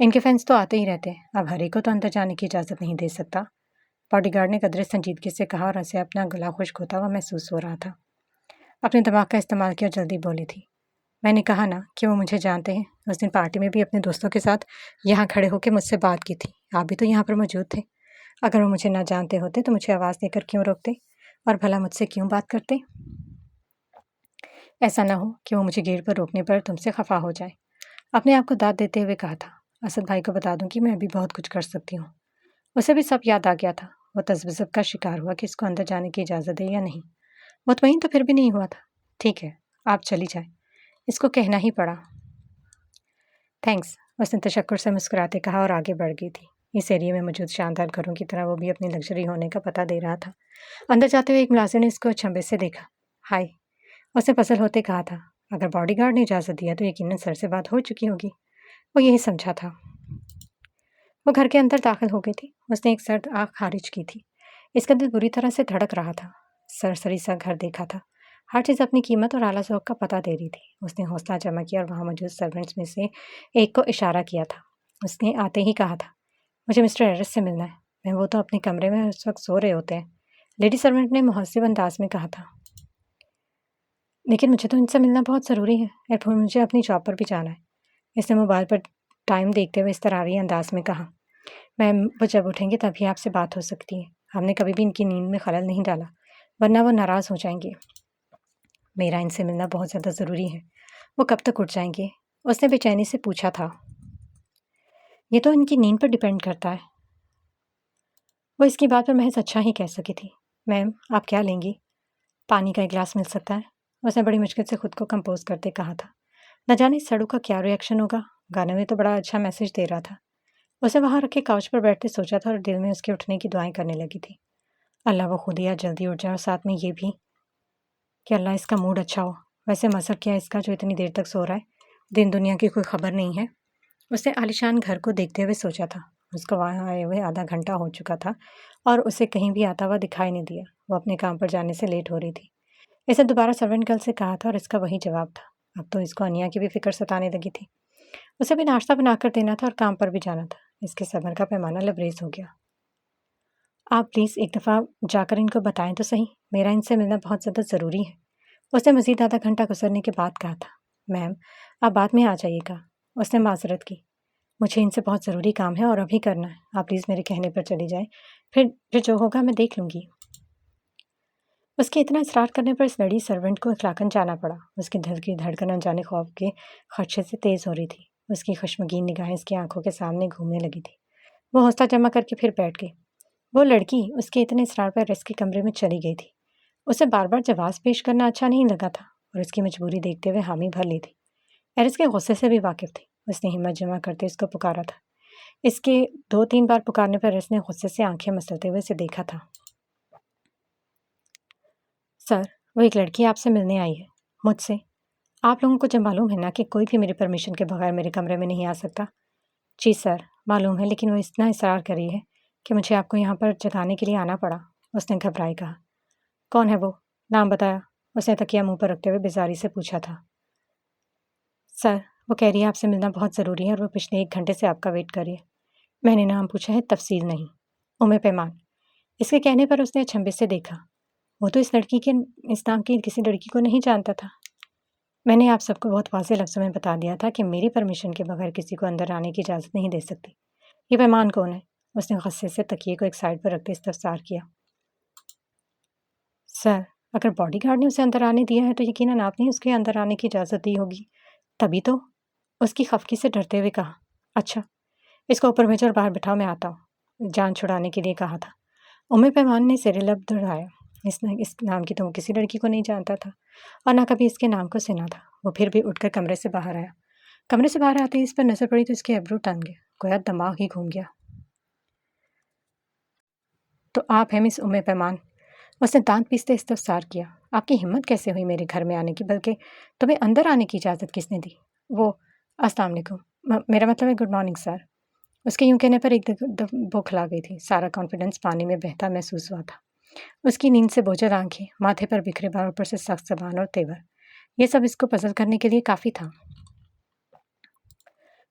ان کے فینس تو آتے ہی رہتے ہیں، اب ہر ایک کو تو اندر جانے کی اجازت نہیں دے سکتا، باڈی گارڈ نے قدرے سنجیدگی سے کہا اور اسے اپنا گلا خشک ہوتا ہوا محسوس ہو رہا تھا۔ اپنے دماغ کا استعمال کیا جلدی بولی تھی، میں نے کہا نا کہ وہ مجھے جانتے ہیں، اس دن پارٹی میں بھی اپنے دوستوں کے ساتھ یہاں کھڑے ہو کے مجھ سے بات کی تھی، آپ بھی تو یہاں پر موجود تھے، اگر وہ مجھے نہ جانتے ہوتے تو مجھے آواز دے کر کیوں روکتے اور بھلا مجھ سے کیوں بات کرتے؟ ایسا نہ ہو کہ وہ مجھے گیٹ پر روکنے پر تم سے خفا ہو جائے۔ اپنے آپ کو داد دیتے ہوئے کہا تھا، اسد بھائی کو بتا دوں کہ میں ابھی بہت کچھ کر سکتی ہوں۔ اسے بھی سب یاد آ گیا تھا، وہ تذبذب کا شکار ہوا کہ اس کو اندر جانے کی اجازت دے یا نہیں، مطمئن تو پھر بھی نہیں ہوا تھا۔ ٹھیک ہے، آپ چلی جائیں، اس کو کہنا ہی پڑا۔ تھینکس، اس نے تشکر سے مسکراتے کہا اور آگے بڑھ گئی تھی۔ اس ایریے میں موجود شاندار گھروں کی طرح وہ بھی اپنی لگژری ہونے کا پتہ دے رہا تھا۔ اندر جاتے ہوئے ایک ملازم نے اس کو چھمبے سے دیکھا۔ ہائے، اس نے پزل ہوتے کہا تھا، اگر باڈی گارڈ نے اجازت دیا تو یقیناً سر سے بات ہو چکی ہوگی، وہ یہی سمجھا تھا۔ وہ گھر کے اندر داخل ہو گئی تھی، اس نے ایک سرد آنکھ خارج کی تھی، اس کا دل بری طرح سے دھڑک رہا تھا۔ سرسری سا گھر دیکھا تھا، ہر چیز اپنی قیمت اور اعلیٰ ذوق کا پتہ دے رہی تھی۔ اس نے حوصلہ جمع کیا اور وہاں موجود سرونٹس میں سے ایک کو اشارہ کیا تھا۔ اس نے آتے ہی کہا تھا، مجھے مسٹر ایرس سے ملنا ہے، میں وہ تو اپنے کمرے میں اس وقت سو رہے ہوتے ہیں، لیڈی سرونٹ نے مہذب انداز میں کہا تھا۔ لیکن مجھے تو ان سے ملنا بہت ضروری ہے، اور پھر مجھے اپنی جاب پر بھی جانا ہے۔ اس نے موبائل پر ٹائم دیکھتے ہوئے اضطراری انداز میں کہا، میم وہ جب اٹھیں گے تبھی آپ سے بات ہو سکتی ہے، ہم نے کبھی بھی ان کی نیند میں خلل نہیں ڈالا، ورنہ وہ ناراض ہو جائیں گے۔ میرا ان سے ملنا بہت زیادہ ضروری ہے، وہ کب تک اٹھ جائیں گے؟ اس نے بے چینی سے پوچھا تھا۔ یہ تو ان کی نیند پر ڈپینڈ کرتا ہے۔ وہ اس کی بات پر محض اچھا ہی کہہ سکی تھی۔ میم آپ کیا لیں گی؟ پانی کا ایک گلاس مل سکتا ہے؟ اس نے بڑی مشکل سے خود کو کمپوز کرتے کہا تھا۔ نہ جانے سڑو کا کیا ریئیکشن ہوگا، گانے میں تو بڑا اچھا میسج دے رہا تھا۔ اسے وہاں رکھے کاؤچ پر بیٹھتے سوچا تھا اور دل میں اس کے اٹھنے کی دعائیں کرنے لگی تھی۔ اللہ وہ خود یا جلدی اٹھ جائے اور ساتھ میں یہ بھی کہ اللہ اس کا موڈ اچھا ہو۔ ویسے مذہب کیا اس کا جو اتنی دیر تک سو رہا ہے، دن دنیا کی کوئی خبر نہیں ہے۔ اس نے عالیشان گھر کو دیکھتے ہوئے سوچا تھا۔ اس کو وہاں آئے ہوئے آدھا گھنٹہ ہو چکا تھا اور اسے کہیں بھی آتا ہوا دکھائی نہیں دیا۔ وہ اپنے کام پر جانے سے لیٹ ہو رہی تھی۔ اسے دوبارہ سرونٹ گرل سے کہا تھا اور اس کا وہی جواب تھا۔ اب تو اس کو انیا کی بھی فکر ستانے لگی تھی۔ اسے بھی ناشتہ بنا کر دینا تھا اور کام پر بھی جانا تھا۔ اس کے صبر کا پیمانہ لبریز ہو گیا۔ آپ پلیز ایک دفعہ جا کر ان کو بتائیں تو صحیح، میرا ان سے ملنا بہت زیادہ ضروری ہے۔ اس نے مزید آدھا گھنٹہ گزرنے کے بعد کہا تھا۔ میم آپ بعد میں آ جائیے گا، اس نے معذرت کی۔ مجھے ان سے بہت ضروری کام ہے اور ابھی کرنا ہے، آپ پلیز میرے کہنے پر چلی جائیں، پھر جو ہوگا میں دیکھ لوں گی۔ اس کے اتنا اصرار کرنے پر اس لڑی سرونٹ کو اخلاقاً جانا پڑا۔ اس کے دل کی دھڑکن انجانے خوف کے خدشے سے تیز ہو رہی تھی۔ اس کی خشمگین نگاہیں اس کی آنکھوں کے سامنے گھومنے لگی تھی۔ وہ حوصلہ جمع کر کے پھر بیٹھ گئی۔ وہ لڑکی اس کے اتنے اصرار پر ایرس کے کمرے میں چلی گئی تھی۔ اسے بار بار جواز پیش کرنا اچھا نہیں لگا تھا اور اس کی مجبوری دیکھتے ہوئے حامی بھر لی تھی۔ ایرس کے غصے سے بھی واقف تھی۔ اس نے ہمت جمع کرتے اس کو پکارا تھا۔ اس کے 2-3 بار پکارنے پر ایرس نے غصے سے آنکھیں مسلتے ہوئے اسے دیکھا تھا۔ سر وہ ایک لڑکی آپ سے ملنے آئی ہے، مجھ سے۔ آپ لوگوں کو جب معلوم ہے نا کہ کوئی بھی میری پرمیشن کے بغیر میرے کمرے میں نہیں آ سکتا۔ جی سر معلوم ہے، لیکن وہ اتنا اصرار کر رہی ہے کہ مجھے آپ کو یہاں پر جگانے کے لیے آنا پڑا، اس نے گھبرائے کہا۔ کون ہے وہ؟ نام بتایا؟ اس نے تکیہ منہ پر رکھتے ہوئے بیزاری سے پوچھا تھا۔ سر وہ کہہ رہی ہے آپ سے ملنا بہت ضروری ہے اور وہ پچھلے 1 گھنٹے سے آپ کا ویٹ کر رہی ہے۔ میں نے نام پوچھا ہے، تفصیل نہیں۔ پیمان۔ اس کے کہنے پر اس نے اچھمبے سے دیکھا۔ وہ تو اس نام کی کسی لڑکی کو نہیں جانتا تھا۔ میں نے آپ سب کو بہت واضح لفظوں میں بتا دیا تھا کہ میری پرمیشن کے بغیر کسی کو اندر آنے کی اجازت نہیں دے سکتی۔ یہ پیمان کون ہے؟ اس نے غصے سے تکیے کو ایک سائڈ پر رکھتے استفسار کیا۔ سر اگر باڈی گارڈ نے اسے اندر آنے دیا ہے تو یقیناً آپ نے اس کے اندر آنے کی اجازت دی ہوگی، تبھی تو۔ اس کی خفگی سے ڈرتے ہوئے کہا۔ اچھا اس کو اوپر بھیجو اور باہر بٹھاؤ، میں آتا ہوں، جان چھڑانے کے لیے کہا تھا۔ پیمان نے زیر لب دہرایا۔ اس نام کی تو وہ کسی لڑکی کو نہیں جانتا تھا اور نہ کبھی اس کے نام کو سنا تھا۔ وہ پھر بھی اٹھ کر کمرے سے باہر آیا۔ کمرے سے باہر آتے ہی اس پر نظر پڑی تو اس کے ایبرو ٹن گئے، گویا دماغ ہی گھوم گیا۔ تو آپ ہیں مس پیمان؟ اس نے دانت پیستے استفسار کیا۔ آپ کی ہمت کیسے ہوئی میرے گھر میں آنے کی، بلکہ تمہیں اندر آنے کی اجازت کس نے دی؟ وہ السلام علیکم، میرا مطلب ہے گڈ مارننگ سر۔ اس کے یوں کہنے پر ایک بوکھلا گئی تھی۔ سارا کانفیڈنس پانی میں بہتا محسوس ہوا تھا۔ اس کی نیند سے بوجھل آنکھیں، ماتھے پر بکھرے بال، اوپر سے سخت زبان اور تیور، یہ سب اس کو پزل کرنے کے لیے کافی تھا۔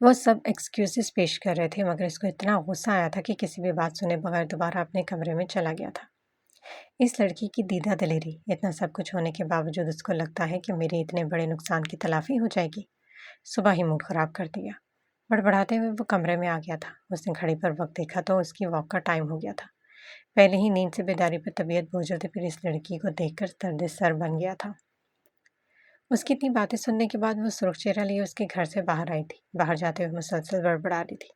وہ سب ایکسکیوزز پیش کر رہے تھے مگر اس کو اتنا غصہ آیا تھا کہ کسی بھی بات سنے بغیر دوبارہ اپنے کمرے میں چلا گیا تھا۔ اس لڑکی کی دیدہ دلیری، اتنا سب کچھ ہونے کے باوجود اس کو لگتا ہے کہ میرے اتنے بڑے نقصان کی تلافی ہو جائے گی۔ صبح ہی موڈ خراب کر دیا۔ بڑبڑاتے ہوئے وہ کمرے میں آ گیا تھا۔ اس نے گھڑی پر وقت دیکھا تو اس کی واک کا ٹائم ہو گیا تھا۔ پہلے ہی نیند سے بیداری پر طبیعت بوجھل تھی، پھر اس لڑکی کو دیکھ کر درد سر بن گیا تھا۔ اس کی اتنی باتیں سننے کے بعد وہ سرخ چہرہ لیے اس کے گھر سے باہر آئی تھی۔ باہر جاتے ہوئے مسلسل بڑبڑا رہی تھی۔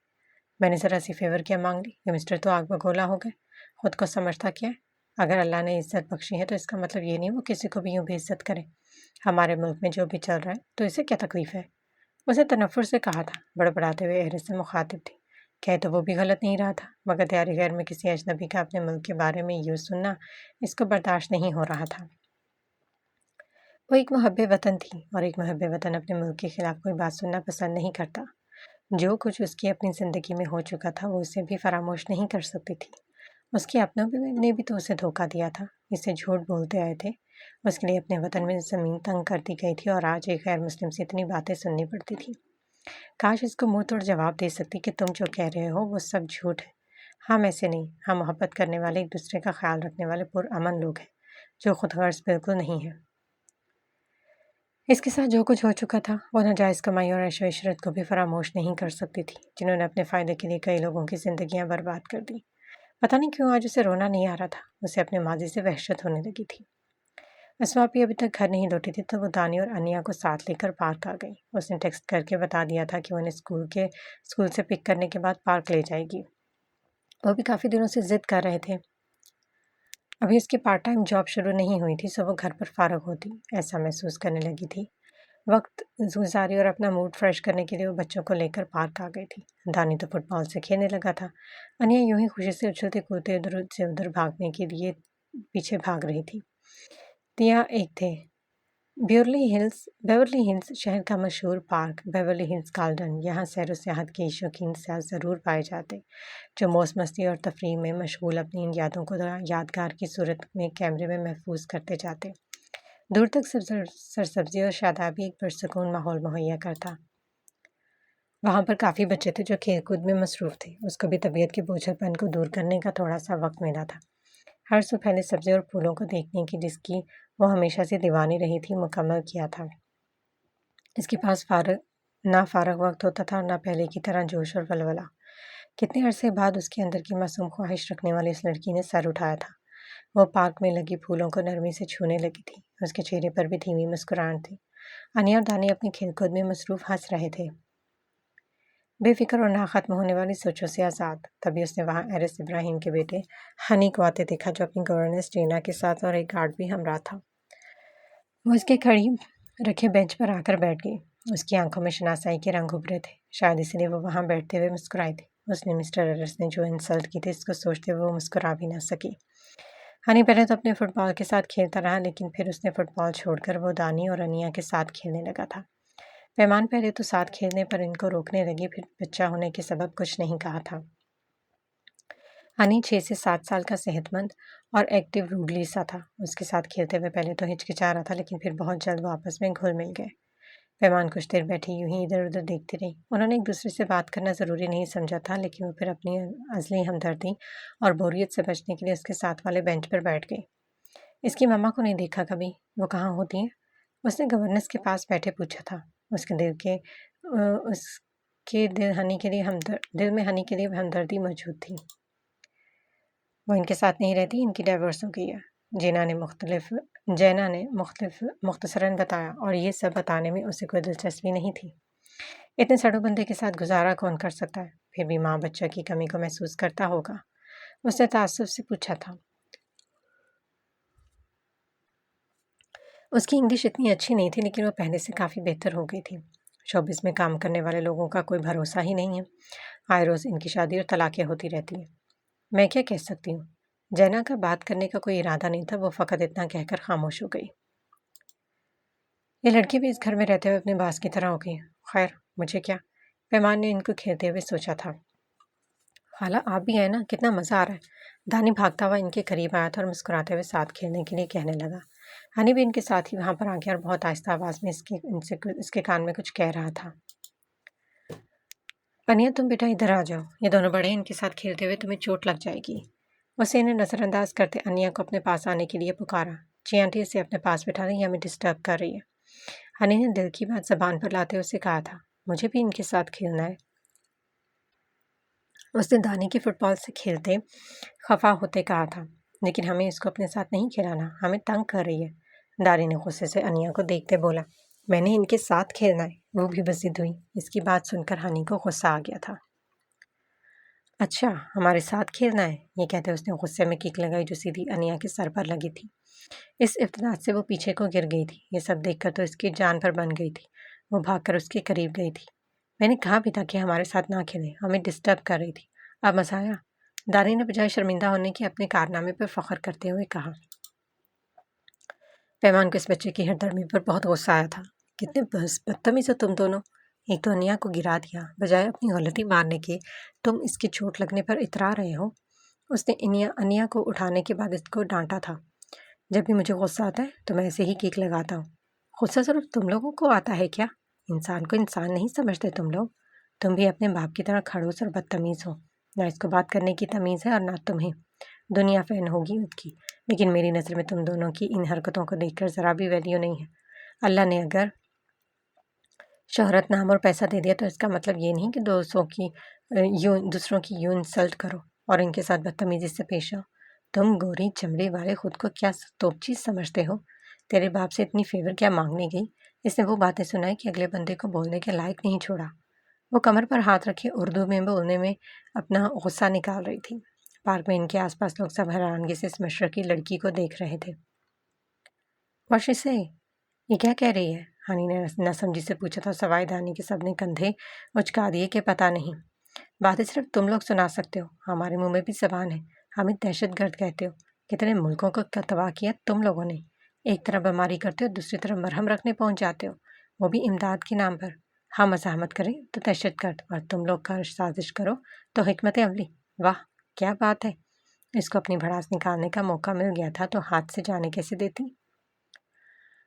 میں نے ذرا سی فیور کیا مانگ لی، یہ مسٹر تو آگ بگولا ہو گئے، خود کو سمجھتا کیا ہے؟ اگر اللہ نے عزت بخشی ہے تو اس کا مطلب یہ نہیں وہ کسی کو بھی یوں بھی عزت کرے۔ ہمارے ملک میں جو بھی چل رہا ہے تو اسے کیا تکلیف ہے؟ اسے تنفر سے کہا تھا، بڑبڑاتے ہوئے اہرے سے مخاطب تھی۔ کہہ تو وہ بھی غلط نہیں رہا تھا، مگر دیاری غیر میں کسی اجنبی کا اپنے ملک کے بارے میں یوں سننا اس کو برداشت نہیں ہو رہا تھا۔ وہ ایک محب وطن تھی، اور ایک محب وطن اپنے ملک کے خلاف کوئی بات سننا پسند نہیں کرتا۔ جو کچھ اس کی اپنی زندگی میں ہو چکا تھا وہ اسے بھی فراموش نہیں کر سکتی تھی۔ اس کے اپنوں نے بھی تو اسے دھوکہ دیا تھا، اسے جھوٹ بولتے آئے تھے، اس کے لیے اپنے وطن میں زمین تنگ کر دی گئی تھی، اور آج ایک غیر مسلم سے اتنی باتیں سننی پڑتی تھی۔ کاش اس کو منہ توڑ جواب دے سکتی کہ تم جو کہہ رہے ہو وہ سب جھوٹ ہے، ہم ایسے نہیں، ہم محبت کرنے والے، ایک دوسرے کا خیال رکھنے والے پرامن لوگ ہیں، جو خود غرض بالکل نہیں ہیں۔ اس کے ساتھ جو کچھ ہو چکا تھا وہ ناجائز کمائی اور عیش و عشرت کو بھی فراموش نہیں کر سکتی تھی، جنہوں نے اپنے فائدے کے لیے کئی لوگوں کی زندگیاں برباد کر دی۔ پتہ نہیں کیوں آج اسے رونا نہیں آ رہا تھا، اسے اپنے ماضی سے وحشت ہونے لگی تھی۔ اسواپی ابھی تک گھر نہیں لوٹی تھی تو وہ دانی اور انیا کو ساتھ لے کر پارک آ گئی۔ اس نے ٹیکسٹ کر کے بتا دیا تھا کہ وہ انہیں اسکول سے پک کرنے کے بعد پارک لے جائے گی۔ وہ بھی کافی دنوں سے ضد کر رہے تھے۔ ابھی اس کی پارٹ ٹائم جاب شروع نہیں ہوئی تھی، سو وہ گھر پر فارغ ہوتی ایسا محسوس کرنے لگی تھی۔ وقت گزاری اور اپنا موڈ فریش کرنے کے لیے وہ بچوں کو لے کر پارک آ گئی تھی۔ دانی تو فٹ بال سے کھیلنے لگا تھا، انیا یوں ہی خوشی سے اچھلتے کودتے ادھر سے ادھر بھاگنے کے لیے پیچھے بھاگ رہی تھی۔ دیا ایک تھے بیورلی ہلز شہر کا مشہور پارک بیورلی ہلز گارڈن، یہاں سیر و سیاحت کے شوقین سیاح ضرور پائے جاتے، جو موج مستی اور تفریح میں مشغول اپنی ان یادوں کو یادگار کی صورت میں کیمرے میں محفوظ کرتے جاتے۔ دور تک سرسبزی اور شادابی ایک پرسکون ماحول مہیا کرتا۔ وہاں پر کافی بچے تھے جو کھیل کود میں مصروف تھے۔ اس کو بھی طبیعت کے بوجھل پن کو دور کرنے کا تھوڑا سا وقت ملا تھا۔ ہر صبح پہلے سبزی اور پھولوں کو دیکھنے کی جس کی وہ ہمیشہ سے دیوانی رہی تھی مکمل کیا تھا۔ اس کے پاس نہ فارغ وقت ہوتا تھا اور نہ پہلے کی طرح جوش اور ولولہ۔ کتنے عرصے بعد اس کے اندر کی معصوم خواہش رکھنے والی اس لڑکی نے سر اٹھایا تھا۔ وہ پارک میں لگی پھولوں کو نرمی سے چھونے لگی تھی، اس کے چہرے پر بھی دھیمی مسکراہٹ تھی۔ انیا اور دانی اپنی کھیل کود میں مصروف ہنس رہے تھے، بے فکر اور نہ ختم ہونے والی سوچوں سے آزاد۔ تبھی اس نے وہاں ایرس ابراہیم کے بیٹے ہنی کو آتے دیکھا، جو اپنی گورننس ٹینا کے ساتھ اور ایک گارڈ بھی ہمراہ تھا۔ وہ اس کے قریب رکھے بینچ پر آ کر بیٹھ گئی۔ اس کی آنکھوں میں شناسائی کے رنگ ابھرے تھے، شاید اس لیے وہ وہاں بیٹھتے ہوئے مسکرائی تھی۔ اس نے مسٹر ایرس نے جو انسلٹ کی تھی اس کو سوچتے ہوئے وہ مسکرا بھی نہ سکی۔ ہنی پہلے تو اپنے فٹ بال کے ساتھ کھیلتا رہا، لیکن پھر اس نے فٹ بال چھوڑ کر وہ دانی اور انیا کے ساتھ کھیلنے لگا تھا۔ پیمان پہلے تو ساتھ کھیلنے پر ان کو روکنے لگی، پھر بچہ ہونے کے سبب کچھ نہیں کہا تھا۔ ہنی 6 سے 7 سال کا صحت مند اور ایکٹیو روڈلی سا تھا۔ اس کے ساتھ کھیلتے ہوئے پہلے تو ہچکچا رہا تھا، لیکن پھر بہت جلد وہ آپس میں گھل مل گئے۔ پیمان کچھ دیر بیٹھی یوں ہی ادھر ادھر دیکھتی رہی۔ انہوں نے ایک دوسرے سے بات کرنا ضروری نہیں سمجھا تھا، لیکن وہ پھر اپنی ازلی ہمدردی اور بوریت سے بچنے کے لیے اس کے ساتھ والے بینچ پر بیٹھ گئی۔ اس کی مما کو نہیں دیکھا کبھی، وہ کہاں ہوتی ہیں؟ اس نے گورننس کے پاس بیٹھے پوچھا تھا۔ اس کے دل میں ہنی کے لیے ہمدردی موجود تھی۔ وہ ان کے ساتھ نہیں رہتی، ان کی ڈائیورس ہو گئی ہے، جینا نے مختصراً بتایا، اور یہ سب بتانے میں اسے کوئی دلچسپی نہیں تھی۔ اتنے سڑو بندے کے ساتھ گزارا کون کر سکتا ہے؟ پھر بھی ماں بچہ کی کمی کو محسوس کرتا ہوگا، اس نے تعصب سے پوچھا تھا۔ اس کی انگلش اتنی اچھی نہیں تھی، لیکن وہ پہلے سے کافی بہتر ہو گئی تھی۔ شوبز میں کام کرنے والے لوگوں کا کوئی بھروسہ ہی نہیں ہے، آئے روز ان کی شادی اور طلاقیں ہوتی رہتی ہیں۔ میں کیا کہہ سکتی ہوں؟ جینا کا بات کرنے کا کوئی ارادہ نہیں تھا، وہ فقط اتنا کہہ کر خاموش ہو گئی۔ یہ لڑکی بھی اس گھر میں رہتے ہوئے اپنے باس کی طرح ہو گئی۔ خیر مجھے کیا؟ پیمان نے ان کو کھیلتے ہوئے سوچا تھا۔ خالہ آپ بھی آئے نا، کتنا مزہ آ رہا ہے۔ دانی بھاگتا ہوا ان کے قریب آیا تھا اور مسکراتے ہوئے ساتھ کھیلنے کے لیے کہنے لگا۔ ہنی بھی ان کے ساتھ ہی وہاں پر آ گیا اور بہت آہستہ آواز میں اس کے کان میں کچھ کہہ رہا تھا۔ انیا تم بیٹا ادھر آ جاؤ، یہ دونوں بڑے ان کے ساتھ کھیلتے ہوئے تمہیں چوٹ لگ جائے گی۔ اسے انہیں نظر انداز کرتے انیا کو اپنے پاس آنے کے لیے پکارا۔ جی آنٹی اسے اپنے پاس بٹھا لیں، یہ ہمیں ڈسٹرب کر رہی ہے۔ ہنی نے دل کی بات زبان پر لاتے اسے کہا تھا، مجھے بھی ان کے ساتھ کھیلنا ہے۔ اس نے دانی کی فٹ بال سے کھیلتے خفا ہوتے کہا تھا، لیکن ہمیں اس کو اپنے ساتھ نہیں کھلانا، ہمیں تنگ کر رہی ہے۔ دانی نے غصے سے انیا کو دیکھتے بولا، میں نے ان کے ساتھ کھیلنا ہے۔ وہ بھی بضد ہوئی۔ اس کی بات سن کر ہنی کو غصہ آ گیا تھا۔ اچھا ہمارے ساتھ کھیلنا ہے، یہ کہتے اس نے غصے میں کک لگائی جو سیدھی انیا کے سر پر لگی تھی۔ اس افتراض سے وہ پیچھے کو گر گئی تھی۔ یہ سب دیکھ کر تو اس کی جان پر بن گئی تھی۔ وہ بھاگ کر اس کے قریب گئی تھی۔ میں نے کہا بھی تھا کہ ہمارے ساتھ نہ کھیلے، ہمیں ڈسٹرب کر رہی تھی، اب مزہ آیا؟ دانی نے بجائے شرمندہ ہونے کے اپنے کارنامے پر فخر کرتے ہوئے کہا۔ پیمان کو اس بچے کی ہردرمی پر بہت غصہ آیا تھا۔ کتنے بدتمیز ہو تم دونوں، ایک تو انیا کو گرا دیا، بجائے اپنی غلطی ماننے کے تم اس کی چوٹ لگنے پر اترا رہے ہو۔ اس نے انیا کو اٹھانے کے بعد اس کو ڈانٹا تھا۔ جب بھی مجھے غصہ آتا ہے تو میں ایسے ہی کیک لگاتا ہوں۔ غصہ صرف تم لوگوں کو آتا ہے کیا؟ انسان کو انسان نہیں سمجھتے تم لوگ؟ تم بھی اپنے باپ کی طرح کھڑوس اور بدتمیز ہو، نہ اس کو بات کرنے کی تمیز ہے اور نہ تمہیں۔ دنیا فین ہوگی ان کی، لیکن میری نظر میں تم دونوں کی ان حرکتوں کو دیکھ کر ذرا بھی ویلیو نہیں ہے۔ اللہ نے اگر شہرت، نام اور پیسہ دے دیا تو اس کا مطلب یہ نہیں کہ دوسروں کی یوں انسلٹ کرو اور ان کے ساتھ بدتمیزی سے پیش آؤ۔ تم گوری چمڑی والے خود کو کیا توپچی سمجھتے ہو؟ تیرے باپ سے اتنی فیور کیا مانگنے گئی؟ اس نے وہ باتیں سنائی کہ اگلے بندے کو بولنے کے لائق نہیں چھوڑا۔ وہ کمر پر ہاتھ رکھے اردو میں بولنے میں اپنا غصہ نکال رہی تھی۔ پارک میں ان کے آس پاس لوگ سب حیرانگی سے اس مشرقی لڑکی کو دیکھ رہے تھے۔ واش سے یہ کیا کہہ رہی ہے؟ ہنی نے نہ سمجھی سے پوچھا تھا۔ سوائے دانی کے سب نے کندھے اچکا دیے کہ پتہ نہیں۔ باتیں صرف تم لوگ سنا سکتے ہو، ہمارے منہ میں بھی زبان ہے۔ ہمیں دہشت گرد کہتے ہو۔ کتنے ملکوں کو تباہ کیا تم لوگوں نے۔ ایک طرف بیماری کرتے ہو، دوسری طرف مرہم رکھنے پہنچ جاتے ہو، وہ بھی امداد کے نام پر۔ ہم مزاحمت کریں تو دہشت گرد، اور تم لوگ کا سازش کرو تو حکمت عملی۔ واہ کیا بات ہے! اس کو اپنی بھڑاس نکالنے کا موقع مل گیا تھا تو ہاتھ سے جانے کیسے دیتی؟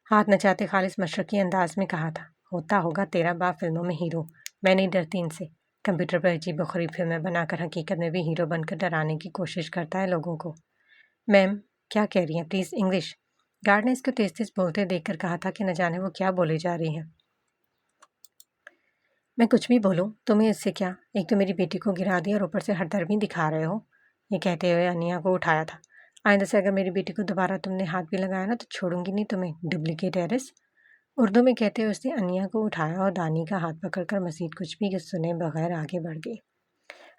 ہاتھ نچاتے خالص مشرقی انداز میں کہا تھا، ہوتا ہوگا تیرا باپ فلموں میں ہیرو، میں نہیں ڈرتی ان سے۔ کمپیوٹر پر عجیب و غریب فلمیں بنا کر حقیقت میں بھی ہیرو بن کر ڈرانے کی کوشش کرتا ہے لوگوں کو۔ میم کیا کہہ رہی ہیں؟ Please English. گارڈ نے اس کو تیز تیز بولتے دیکھ کر کہا تھا کہ نہ جانے وہ کیا بولے جا رہی ہیں۔ میں کچھ بھی بولوں تمہیں اس سے کیا؟ ایک تو میری بیٹی کو گرا دیا اور اوپر سے ہردرمی دکھا رہے ہو۔ یہ کہتے ہوئے انیا کو اٹھایا تھا۔ آئندہ سے اگر میری بیٹی کو دوبارہ تم نے ہاتھ بھی لگایا نا تو چھوڑوں گی نہیں تمہیں، ڈپلیکیٹ ایرس۔ اردو میں کہتے ہوئے اس نے انیا کو اٹھایا اور دانی کا ہاتھ پکڑ کر مزید کچھ بھی سنے بغیر آگے بڑھ گئی۔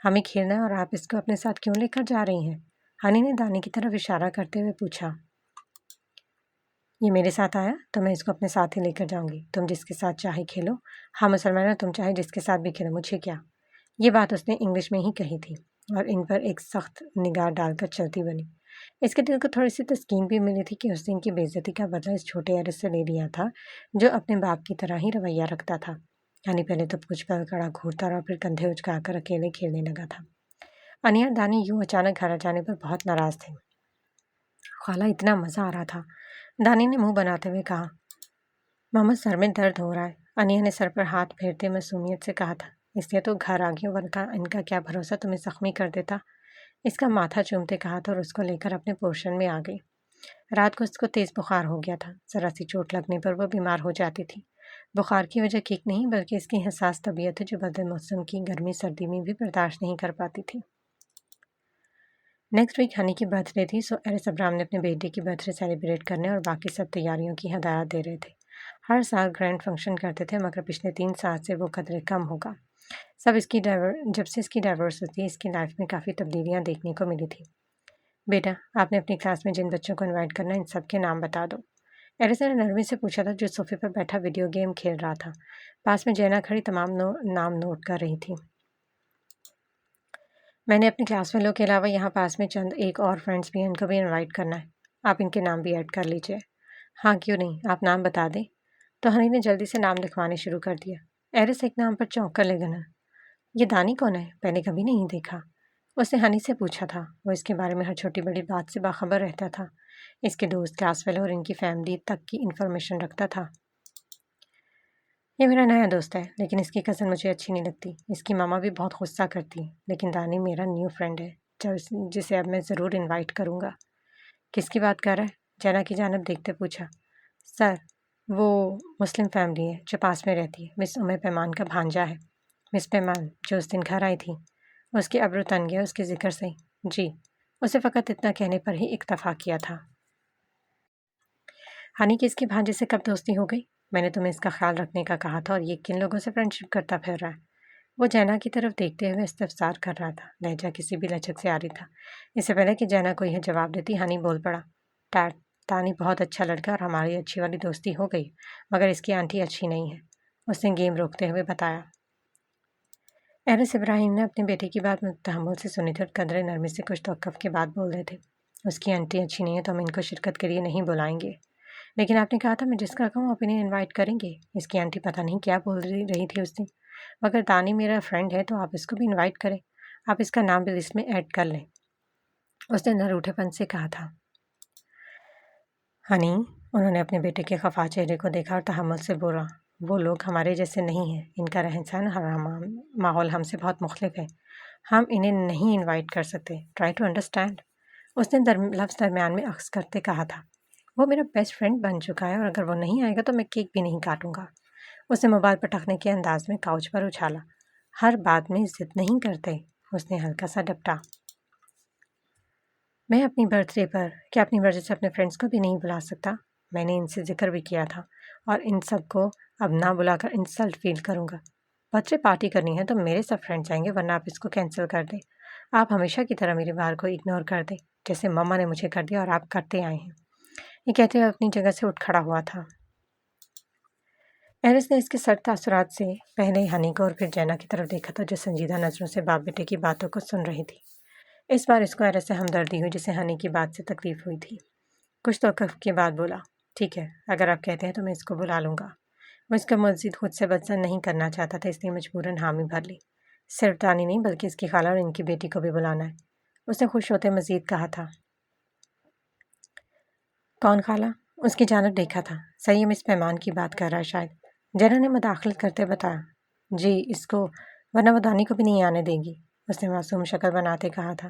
ہمیں کھیلنا ہے اور آپ اس کو اپنے ساتھ کیوں لے کر جا رہی ہیں؟ ہنی نے دانی کی طرف اشارہ کرتے ہوئے پوچھا۔ یہ میرے ساتھ آیا تو میں اس کو اپنے ساتھ ہی لے کر جاؤں گی، تم جس کے ساتھ چاہے کھیلو۔ ہاں مسلمانہ تم چاہے جس کے ساتھ بھی کھیلو، مجھے کیا؟ یہ بات اس نے انگلش میں ہی کہی تھی اور ان پر ایک سخت نگاہ ڈال کر چلتی بنی۔ اس کے دل کو تھوڑی سی تسکین بھی ملی تھی کہ اس دن کی بے عزتی کا بدلہ اس چھوٹے عرض سے لے لیا تھا جو اپنے باپ کی طرح ہی رویہ رکھتا تھا۔ یعنی پہلے تو کچھ پل کڑا گھورتا رہا، پھر کندھے اچکا کر اکیلے کھیلنے لگا تھا۔ انیا اور دانی یوں اچانک گھر آ جانے پر بہت ناراض تھے۔ خالہ اتنا مزہ آ رہا تھا، دانی نے منہ بناتے ہوئے کہا۔ محمد سر میں درد ہو رہا ہے، انیا نے سر پر ہاتھ پھیرتے معصومیت سے کہا تھا، اس لیے تو گھر آ گئی، ورنہ ان کا کیا بھروسہ تمہیں زخمی کر دیتا۔ اس کا ماتھا چومتے کہا تھا اور اس کو لے کر اپنے پورشن میں آ گئی۔ رات کو اس کو تیز بخار ہو گیا تھا، ذرا سی چوٹ لگنے پر وہ بیمار ہو جاتی تھی۔ بخار کی وجہ کیک نہیں بلکہ اس کی حساس طبیعت ہے جو بدل موسم کی گرمی سردی میں بھی برداشت نہیں کر پاتی تھی۔ نیکسٹ ویک ہنی کی برتھ ڈے تھی، سو ایرس ابرام نے اپنے بیٹے کی برتھ ڈے سیلیبریٹ کرنے اور باقی سب تیاریوں کی ہدایات دے رہے تھے۔ ہر سال گرینڈ فنکشن کرتے تھے مگر پچھلے 3 سال سے وہ قدرے کم ہوگا۔ جب سے اس کی ڈائیورس ہوتی، اس کی لائف میں کافی تبدیلیاں دیکھنے کو ملی تھی۔ بیٹا آپ نے اپنی کلاس میں جن بچوں کو انوائٹ کرنا ہے ان سب کے نام بتا دو، ایرس نے نرمی سے پوچھا تھا جو صوفے پر بیٹھا ویڈیو گیم کھیل رہا تھا۔ پاس میں جینا کھڑی تمام نام نوٹ کر رہی تھی۔ میں نے اپنی کلاس والوں کے علاوہ یہاں پاس میں چند ایک اور فرینڈس بھی ہیں، ان کو بھی انوائٹ کرنا ہے، آپ ان کے نام بھی ایڈ کر لیجئے۔ ہاں کیوں نہیں، آپ نام بتا دیں۔ تو ہنی نے جلدی سے نام لکھوانے شروع کر دیا۔ ایرس ایک نام پر چونک کر لے گنا، یہ دانی کون ہے؟ پہلے کبھی نہیں دیکھا۔ اس نے ہنی سے پوچھا تھا، وہ اس کے بارے میں ہر چھوٹی بڑی بات سے باخبر رہتا تھا، اس کے دوست، کلاس فیلو اور ان کی فیملی تک کی انفارمیشن رکھتا تھا۔ یہ میرا نیا دوست ہے لیکن اس کی کزن مجھے اچھی نہیں لگتی۔ اس کی ماما بھی بہت غصہ کرتی ہیں، لیکن دانی میرا نیو فرینڈ ہے جسے اب میں ضرور انوائٹ کروں گا۔ کس کی بات کر رہا ہے؟ جنا کی جانب دیکھتے پوچھا۔ سر، وہ مسلم فیملی ہے جو پاس میں رہتی ہے، مس پیمان کا بھانجا ہے۔ مس پیمان جو اس دن گھر آئی تھی، اس کے ابرو تن گیا اس کے ذکر سے۔ جی، اسے فقط اتنا کہنے پر ہی اکتفا کیا تھا۔ ہنی کی اس کے بھانجے سے کب دوستی ہو گئی؟ میں نے تمہیں اس کا خیال رکھنے کا کہا تھا، اور یہ کن لوگوں سے فرینڈ شپ کرتا پھر رہا ہے؟ وہ جینا کی طرف دیکھتے ہوئے استفسار کر رہا تھا، لہجہ کسی بھی لچک سے آ رہی تھا۔ اس سے پہلے کہ جینا کوئی جواب دیتی، ہنی بول پڑا۔ ڈیڈ، تانی بہت اچھا لڑکا اور ہماری اچھی والی دوستی ہو گئی، مگر اس کی آنٹی اچھی نہیں ہے، اس نے گیم روکتے ہوئے بتایا۔ ایرس ابراہیم نے اپنے بیٹے کی بات تحمل سے سنی تھی اور قدرے نرمی سے کچھ توقف کے بعد بول رہے تھے۔ اس کی آنٹی اچھی نہیں ہے تو ہم ان کو شرکت کے لیے نہیں بلائیں گے، لیکن آپ نے کہا تھا میں جس کا کہوں آپ انہیں انوائٹ کریں گے۔ اس کی آنٹی پتہ نہیں کیا بول رہی تھی اس دن، مگر دانی میرا فرینڈ ہے تو آپ اس کو بھی انوائٹ کریں، آپ اس کا نام بھی لسٹ میں ایڈ کر لیں، اس نے نروٹھے پن سے کہا تھا۔ ہنی، انہوں نے اپنے بیٹے کے خفا چہرے کو دیکھا اور تحمل سے بولا، وہ لوگ ہمارے جیسے نہیں ہیں، ان کا رہن سہن ماحول ہم سے بہت مختلف ہے، ہم انہیں نہیں انوائٹ کر سکتے، ٹرائی ٹو انڈرسٹینڈ، اس نے لفظ درمیان میں اخذ کرتے کہا تھا۔ وہ میرا بیسٹ فرینڈ بن چکا ہے اور اگر وہ نہیں آئے گا تو میں کیک بھی نہیں کاٹوں گا، اس نے موبائل پر ٹکنے کے انداز میں کاؤچ پر اچھالا۔ ہر بات میں ضد نہیں کرتے، اس نے ہلکا سا ڈپٹا۔ میں اپنی برتھ ڈے پر کیا اپنی مرضی سے اپنے فرینڈس کو بھی نہیں بلا سکتا؟ میں نے ان سے ذکر بھی کیا تھا اور ان سب کو اب نہ بلا کر انسلٹ فیل کروں گا۔ برتھ ڈے پارٹی کرنی ہے تو میرے سب فرینڈس آئیں گے، ورنہ آپ اس کو کینسل کر دیں۔ آپ ہمیشہ کی طرح میری بات کو اگنور کر دیں، جیسے مما نے مجھے کر دیا اور آپ کرتے آئے ہیں۔ یہ کہتے ہوئے اپنی جگہ سے اٹھ کھڑا ہوا تھا۔ ایرس نے اس کے سرد تاثرات سے پہلے ہنی کو اور پھر جینا کی طرف دیکھا تھا، جو سنجیدہ نظروں سے باپ بیٹے کی باتوں کو سن رہی تھی۔ اس بار اس کو ایرس سے ہمدردی ہوئی، جسے ہنی کی بات سے تکلیف ہوئی تھی۔ کچھ توقف کے بعد بولا، ٹھیک ہے، اگر آپ کہتے ہیں تو میں اس کو بلا لوں گا۔ وہ اس کا مزید خود سے بدزن نہیں کرنا چاہتا تھا، اس لیے مجبوراً حامی بھر لی۔ صرف دانی نہیں بلکہ اس کی خالہ اور ان کی بیٹی کو بھی بلانا ہے، اس نے خوش ہوتے مزید کہا تھا۔ کون خالہ؟ اس کی جانب دیکھا تھا۔ صحیح، مس پیمان کی بات کر رہا ہے شاید، جینا نے مداخلت کرتے بتایا۔ جی، اس کو، ورنہ وہ دانی کو بھی نہیں آنے دے گی، اس نے معصوم شکل بناتے کہا تھا۔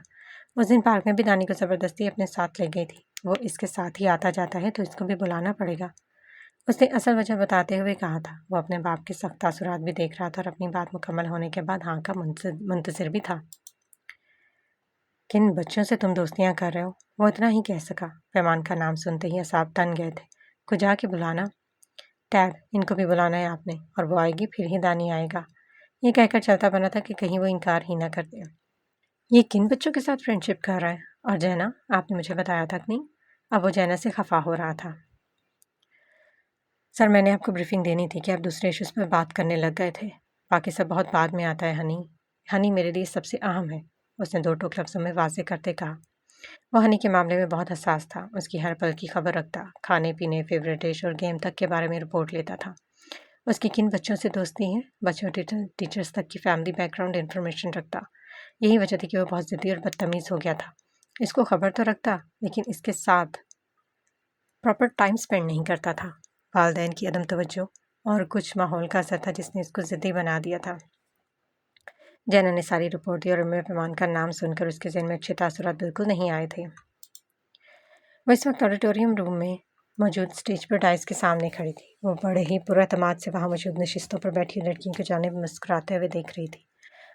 اس دن پارک میں بھی دانی کو زبردستی اپنے ساتھ لے گئی تھی، وہ اس کے ساتھ ہی آتا جاتا ہے تو اس کو بھی بلانا پڑے گا، اس نے اصل وجہ بتاتے ہوئے کہا تھا۔ وہ اپنے باپ کے سخت تاثرات بھی دیکھ رہا تھا اور اپنی بات مکمل ہونے کے بعد ہاں کا منتظر بھی تھا۔ کن بچوں سے تم دوستیاں کر رہے ہو؟ وہ اتنا ہی کہہ سکا۔ پیمان کا نام سنتے ہی اعصاب تن گئے تھے۔ کو جا کے بلانا۔ ڈیڈ، ان کو بھی بلانا ہے آپ نے، اور وہ آئے گی پھر ہی دانی آئے گا، یہ کہہ کر چلتا بنا تھا کہ کہیں وہ انکار ہی نہ کر دے۔ یہ کن بچوں کے ساتھ فرینڈ شپ کر رہا ہے؟ اور جینا، آپ نے مجھے بتایا تھا کہ نہیں؟ اب وہ جینا سے خفا ہو رہا تھا۔ سر، میں نے آپ کو بریفنگ دینی تھی کہ آپ دوسرے ایشوز پر بات کرنے لگ گئے تھے، باقی سب بہت بعد میں آتا ہے ہنی، ہنی میرے لیے سب سے اہم ہے، اس نے دو ٹوک لفظوں میں واضح کرتے کہا۔ وہ ہنی کے معاملے میں بہت حساس تھا، اس کی ہر پل کی خبر رکھتا، کھانے پینے، فیوریٹ ڈش اور گیم تک کے بارے میں رپورٹ لیتا تھا۔ اس کی کن بچوں سے دوستی ہے؟ بچوں ٹیچرز تک کی فیملی بیک گراؤنڈ انفارمیشن رکھتا۔ یہی وجہ تھی کہ وہ بہت ضدی اور بدتمیز ہو گیا تھا۔ اس کو خبر تو رکھتا، لیکن اس کے ساتھ پراپر ٹائم سپینڈ نہیں کرتا تھا۔ والدین کی عدم توجہ اور کچھ ماحول کا اثر تھا جس نے اس کو ضدی بنا دیا تھا۔ جینا نے ساری رپورٹ دی اور پیمان کا نام سن کر اس کے ذہن میں اچھے تاثرات بالکل نہیں آئے تھے۔ وہ اس وقت آڈیٹوریم روم میں موجود اسٹیج پر ڈائس کے سامنے کھڑی تھی۔ وہ بڑے ہی پراعتماد سے وہاں موجود نشستوں پر بیٹھی لڑکیوں کی جانب مسکراتے ہوئے دیکھ رہی تھی۔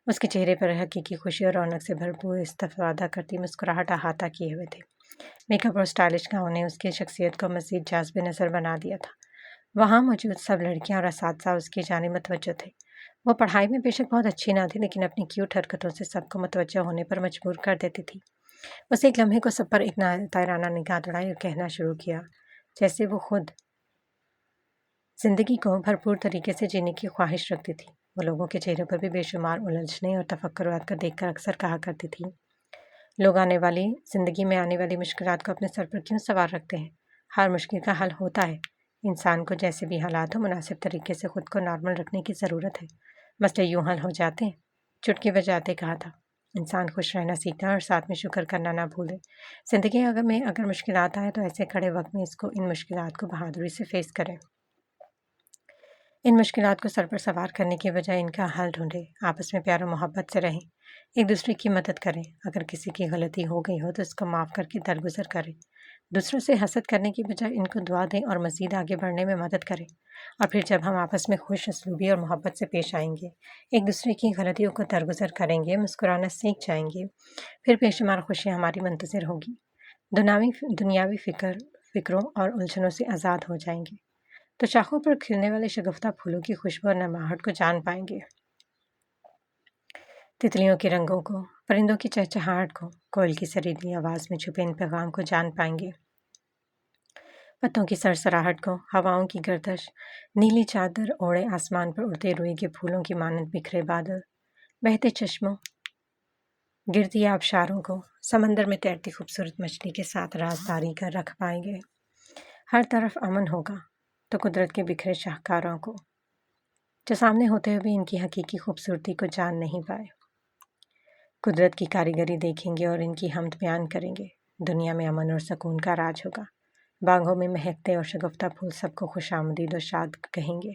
اس کے چہرے پر حقیقی خوشی اور رونق سے بھرپور استفادہ کرتی مسکراہٹ احاطہ کیے ہوئے تھے۔ میک اپ اور اسٹائلش گاؤن نے اس کی شخصیت کو مزید جاذب نظر بنا دیا تھا۔ وہاں موجود سب لڑکیاں اور اساتذہ اس کی جانب متوجہ تھے۔ وہ پڑھائی میں بے شک بہت اچھی نہ تھی، لیکن اپنی کیوٹ حرکتوں سے سب کو متوجہ ہونے پر مجبور کر دیتی تھی۔ اس ایک لمحے کو سب پر ایک طائرانہ نگاہ دوڑائی اور کہنا شروع کیا، جیسے وہ خود زندگی کو بھرپور طریقے سے جینے کی خواہش رکھتی تھی۔ وہ لوگوں کے چہروں پر بھی بے شمار الجھنیں اور تفکرات کو دیکھ کر اکثر کہا کرتی تھی، لوگ زندگی میں آنے والی مشکلات کو اپنے سر پر کیوں سوار رکھتے ہیں؟ ہر مشکل کا حل ہوتا ہے، انسان کو جیسے بھی حالات ہو مناسب طریقے سے خود کو نارمل رکھنے کی ضرورت ہے، مسئلے یوں حل ہو جاتے ہیں۔ چٹکی بجاتے کہا تھا، انسان خوش رہنا سیکھتا ہے اور ساتھ میں شکر کرنا نہ بھولے۔ زندگی میں اگر مشکلات آئے تو ایسے کھڑے وقت میں ان مشکلات کو بہادری سے فیس کرے۔ ان مشکلات کو سر پر سوار کرنے کی بجائے ان کا حل ڈھونڈیں، آپس میں پیار و محبت سے رہیں، ایک دوسرے کی مدد کریں، اگر کسی کی غلطی ہو گئی ہو تو اس کو معاف کر کے درگزر کریں، دوسروں سے حسد کرنے کی بجائے ان کو دعا دیں اور مزید آگے بڑھنے میں مدد کریں، اور پھر جب ہم آپس میں خوش اسلوبی اور محبت سے پیش آئیں گے، ایک دوسرے کی غلطیوں کو درگزر کریں گے، مسکرانا سیکھ جائیں گے، پھر بے شمار خوشیاں ہماری منتظر ہوگی، دنیاوی فکروں اور الجھنوں سے آزاد ہو جائیں گے، تو شاخوں پر کھلنے والے شگفتہ پھولوں کی خوشبو اور نرماہٹ کو جان پائیں گے، تتلیوں کے رنگوں کو، پرندوں کی چہچہاہٹ کو، کوئل کی سریلی آواز میں چھپے ان پیغام کو جان پائیں گے، پتوں کی سرسراہٹ کو، ہواؤں کی گردش، نیلی چادر اوڑھے آسمان پر اڑتے روئی کے پھولوں کی مانند بکھرے بادل، بہتے چشموں، گرتی آبشاروں کو، سمندر میں تیرتی خوبصورت مچھلی کے ساتھ رازداری کر رکھ پائیں گے، ہر طرف امن ہوگا تو قدرت کے بکھرے شاہکاروں کو، جو سامنے ہوتے ہوئے بھی ان کی حقیقی خوبصورتی کو جان نہیں پائے، قدرت کی کاریگری دیکھیں گے اور ان کی حمد بیان کریں گے، دنیا میں امن اور سکون کا راج ہوگا، باغوں میں مہکتے اور شگفتہ پھول سب کو خوش آمدید اور شاد کہیں گے۔